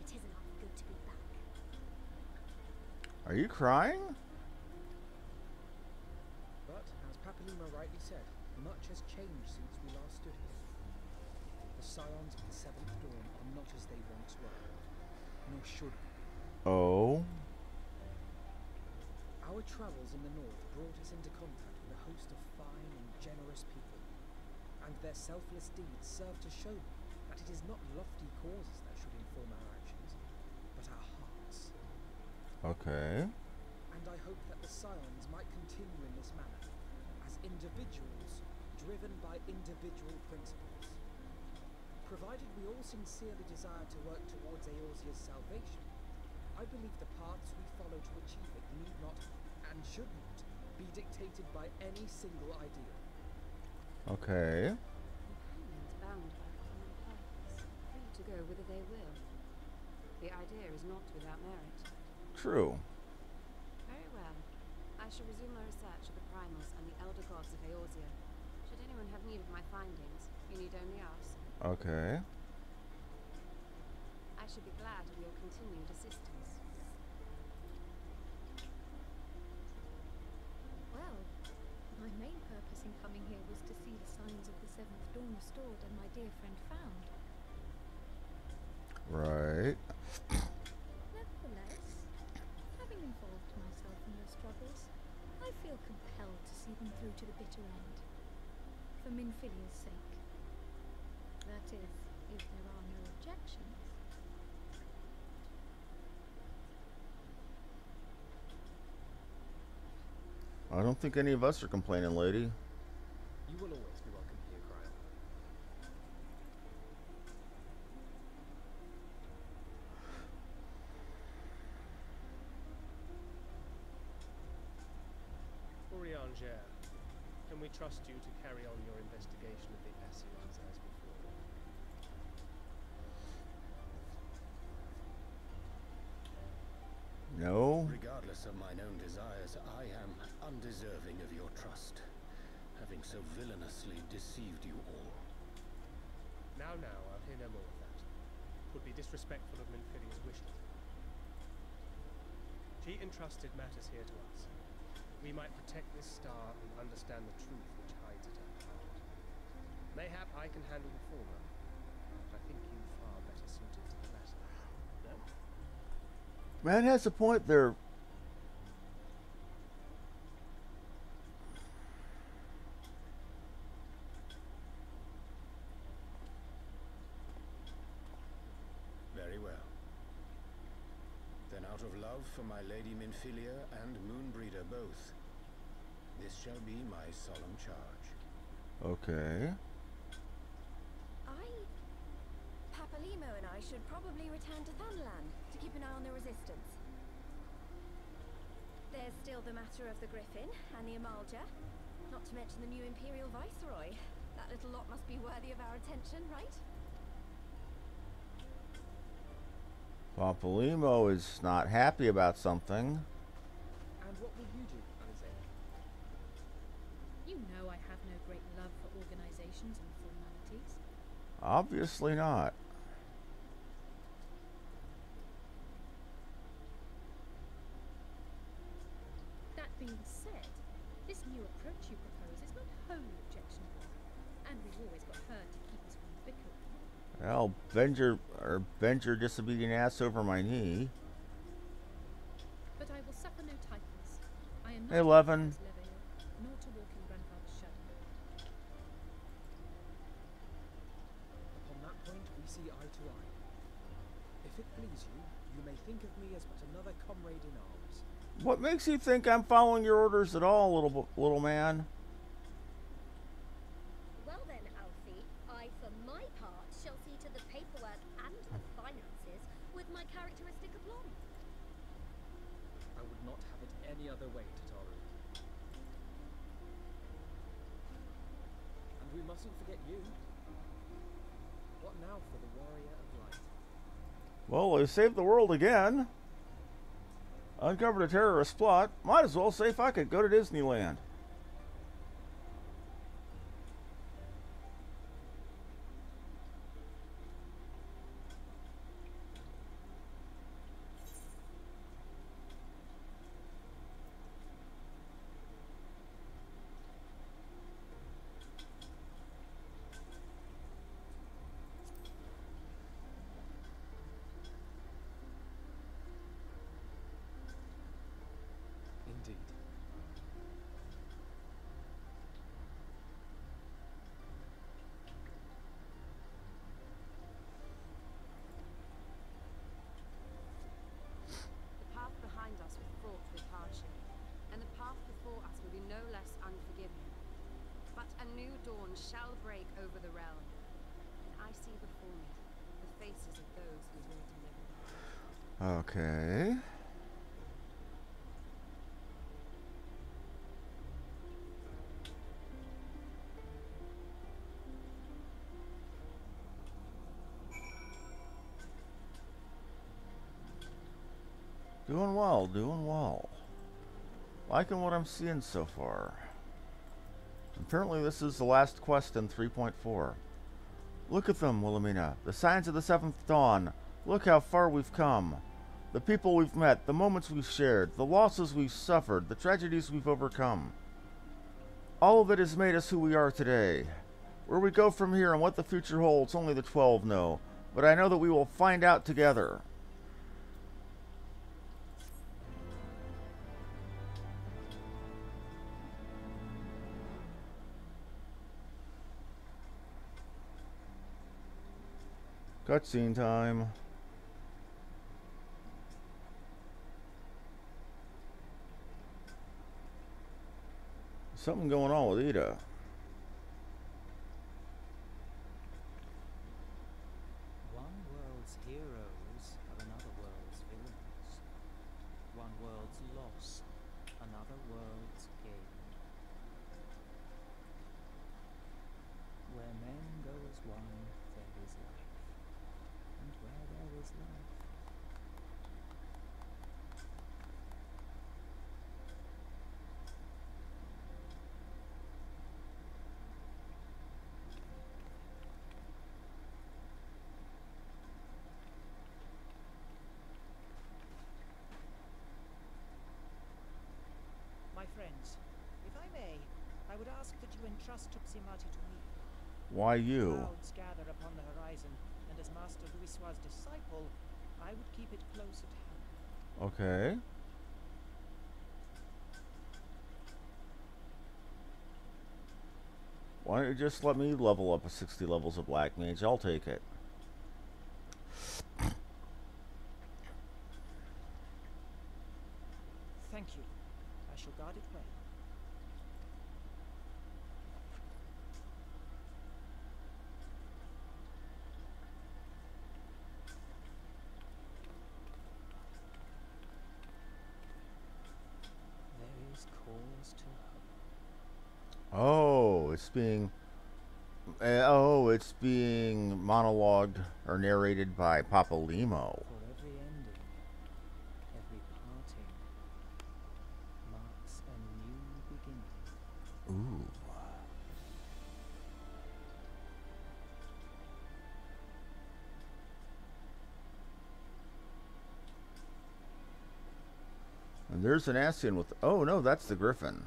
it isn't half good to be back. Are you crying? But, as Papalima rightly said, much has changed since we last stood here. The scions of the Seventh Dawn are not as they once were, nor should be. Oh. Our travels in the north brought us into contact with a host of fine and generous people, and their selfless deeds serve to show me that it is not lofty causes that should inform our actions, but our hearts. Okay. And I hope that the scions might continue in this manner, as individuals driven by individual principles. Provided we all sincerely desire to work towards Eorzea's salvation, I believe the paths we follow to achieve it need not, and should not, be dictated by any single idea. Okay. Companions bound by common purpose, free to go whither they will. The idea is not without merit. True. Very well. I shall resume my research of the primals and the elder gods of Eorzea. Should anyone have need of my findings, you need only ask. Okay. I should be glad of your continued assistance. Well, my main purpose in coming here was to see the signs of the Seventh Dawn restored and my dear friend found. Right. Nevertheless, having involved myself in their struggles, I feel compelled to see them through to the bitter end. For Minfilia's sake. That is, if there are no objections. I don't think any of us are complaining, lady. You will always be welcome here, Kryl. Urianger, can we trust you to carry on your investigation of the Ascians as before? No. Regardless of mine own desires, I am undeserving of your trust, having so villainously deceived you all. Now, I'll hear no more of that. Would be disrespectful of Minfilia's wishes. She entrusted matters here to us. We might protect this star and understand the truth which hides at our heart. Mayhap I can handle the former, but I think you far better suited to the latter. No? Man has a point there. Very well. Then out of love for my Lady Minfilia and Moonbreeder both, this shall be my solemn charge. Okay. Papalima Paulimo and I should probably return to Thunderland to keep an eye on the resistance. There's still the matter of the Griffin and the Amalja, not to mention the new Imperial Viceroy. That little lot must be worthy of our attention, right? Paulimo is not happy about something. And what will you do, Isaiah? You know I have no great love for organizations and formalities. Obviously not. That being said, this new approach you propose is not wholly objectionable, and we've always got her to keep us from bickering. Well, bend your disobedient ass over my knee. But I will suffer no titles. I am not Hey, Levin. nor to walk in grandfather's shadow. Upon that point, we see eye to eye. If it please you, you may think of me as but another comrade in arms. What makes you think I'm following your orders at all, little man? Well then, Alfie, I for my part shall see to the paperwork and the finances with my characteristic aplomb. I would not have it any other way, Tataru. And we mustn't forget you. What now for the warrior of light? Well, they saved the world again. Uncovered a terrorist plot. Might as well say fuck it, go to Disneyland. Indeed. The path behind us was fraught with hardship, and the path before us will be no less unforgiving. But a new dawn shall break over the realm, and I see before me the faces of those who will deliver. Okay. Doing well, doing well. Liking what I'm seeing so far. Apparently this is the last quest in 3.4. Look at them, Wilhelmina. The signs of the seventh dawn. Look how far we've come. The people we've met, the moments we've shared, the losses we've suffered, the tragedies we've overcome. All of it has made us who we are today. Where we go from here and what the future holds, only the 12 know. But I know that we will find out together. Cutscene time. Something going on with Ida. One world's heroes are another world's villains. One world's loss, another world's gain. Where men go as one, there is life. And where there is life, My friends, if I may, I would ask that you entrust Tupsimati to me. Why you? Clouds gather upon the horizon, and as Master Louisoir's disciple, I would keep it close at hand. Okay. Why don't you just let me level up 60 levels of Black Mage? I'll take it. Thank you. I shall guard it well. Oh, it's being it's being monologued or narrated by Papa Limo. For every ending, every parting, marks a new beginning. Ooh. And there's an Ascian with... Oh, no, that's the Griffin.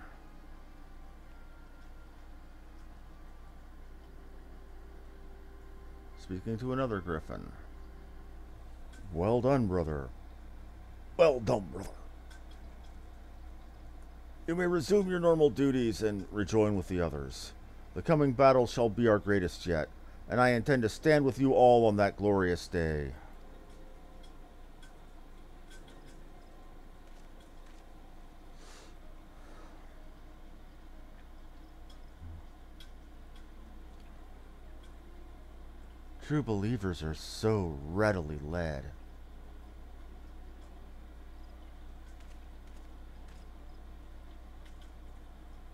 Speaking to another Griffin. Well done, brother. Well done, brother. You may resume your normal duties and rejoin with the others. The coming battle shall be our greatest yet, and I intend to stand with you all on that glorious day. True believers are so readily led.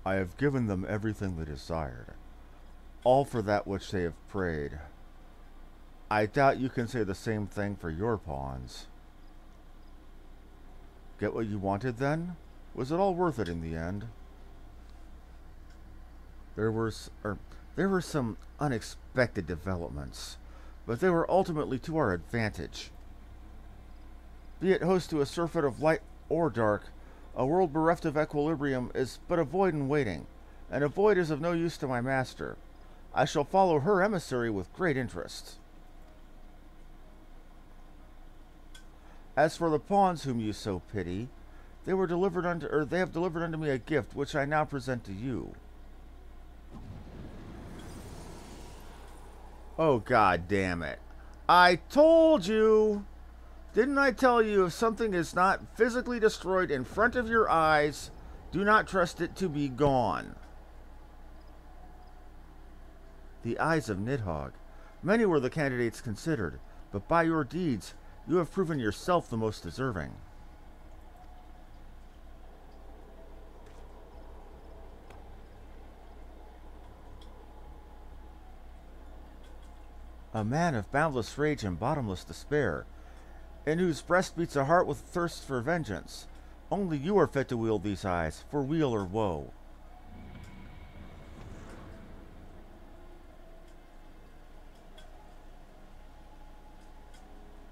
I have given them everything they desired, all for that which they have prayed. I doubt you can say the same thing for your pawns. Get what you wanted then? Was it all worth it in the end? There were some unexpected developments, but they were ultimately to our advantage. Be it host to a surfeit of light or dark, a world bereft of equilibrium is but a void in waiting, and a void is of no use to my master. I shall follow her emissary with great interest. As for the pawns whom you so pity, they have delivered unto me a gift which I now present to you. Oh, god damn it. I told you! Didn't I tell you if something is not physically destroyed in front of your eyes, do not trust it to be gone? The eyes of Nidhogg. Many were the candidates considered, but by your deeds, you have proven yourself the most deserving. A man of boundless rage and bottomless despair, in whose breast beats a heart with thirst for vengeance. Only you are fit to wield these eyes, for weal or woe.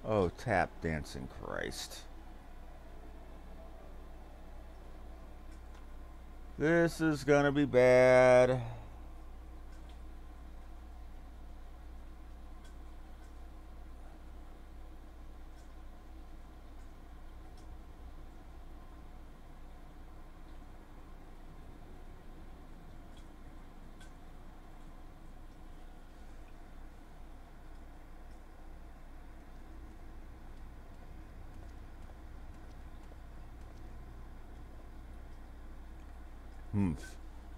Oh, tap dancing Christ. This is gonna be bad.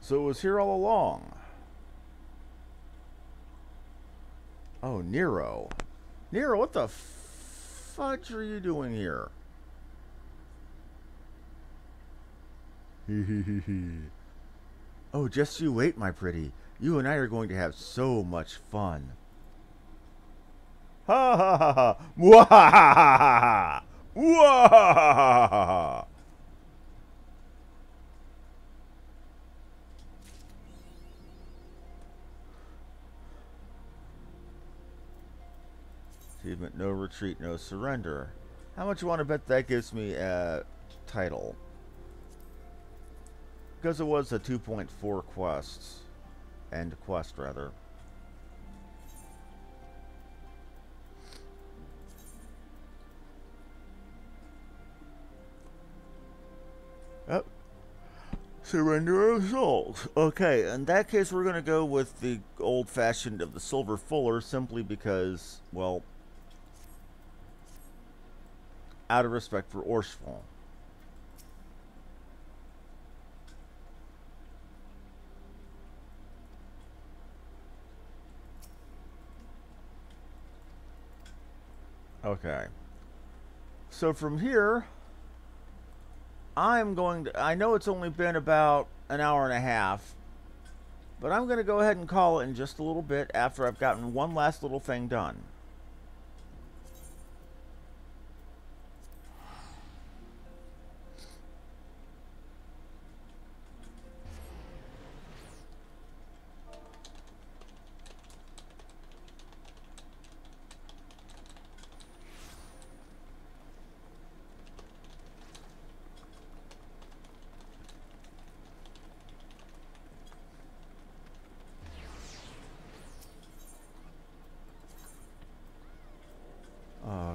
So it was here all along. Oh, Nero. Nero, what the fudge are you doing here? Oh, just you wait, my pretty. You and I are going to have so much fun. Ha ha ha ha! Mwahahaha! Mwahahaha! Achievement, no retreat, no surrender. How much you want to bet that gives me a title? Because it was a 2.4 quests. End quest, rather. Yep. Surrender of souls. Okay, in that case, we're going to go with the old-fashioned of the Silver Fuller, simply because, well, out of respect for Orshfall. Okay. So from here, I know it's only been about an hour and a half, But I'm going to go ahead and call it in just a little bit after I've gotten one last little thing done. Okay.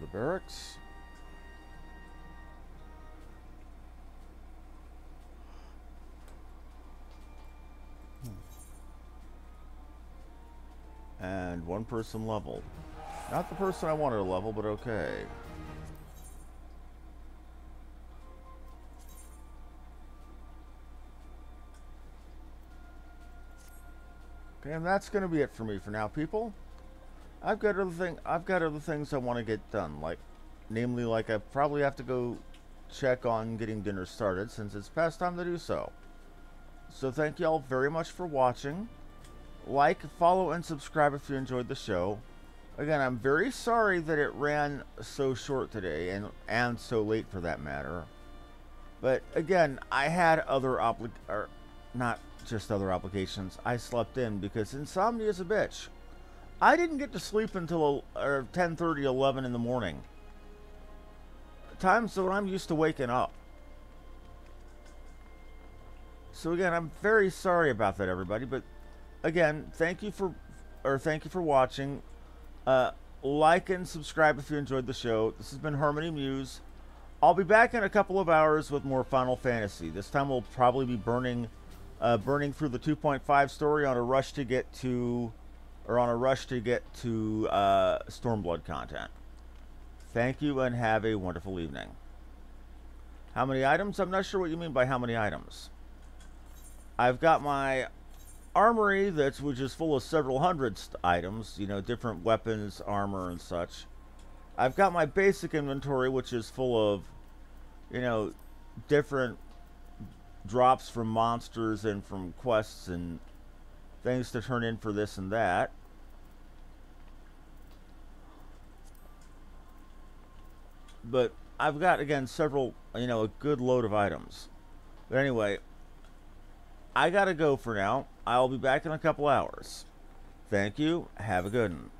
The barracks. And one person leveled. Not the person I wanted to level, but okay. Okay, and that's going to be it for me for now, people. I've got other things I want to get done, namely, I probably have to go check on getting dinner started since it's past time to do so. So thank you all very much for watching. Like, follow, and subscribe if you enjoyed the show. Again, I'm very sorry that it ran so short today, and so late for that matter. But again, I had not just other obligations. I slept in because insomnia is a bitch. I didn't get to sleep until 10:30, 11 in the morning. Times when I'm used to waking up. So again, I'm very sorry about that, everybody. But again, thank you for watching. Like and subscribe if you enjoyed the show. This has been Harmony Muse. I'll be back in a couple of hours with more Final Fantasy. This time we'll probably be burning through the 2.5 story on a rush to get to Stormblood content. Thank you and have a wonderful evening. How many items? I'm not sure what you mean by how many items. I've got my armory which is full of several hundred items, different weapons, armor, and such. I've got my basic inventory, which is full of, different drops from monsters and from quests and things to turn in for this and that. But I've got, again, several, a good load of items. But anyway, I gotta go for now. I'll be back in a couple hours. Thank you. Have a good one.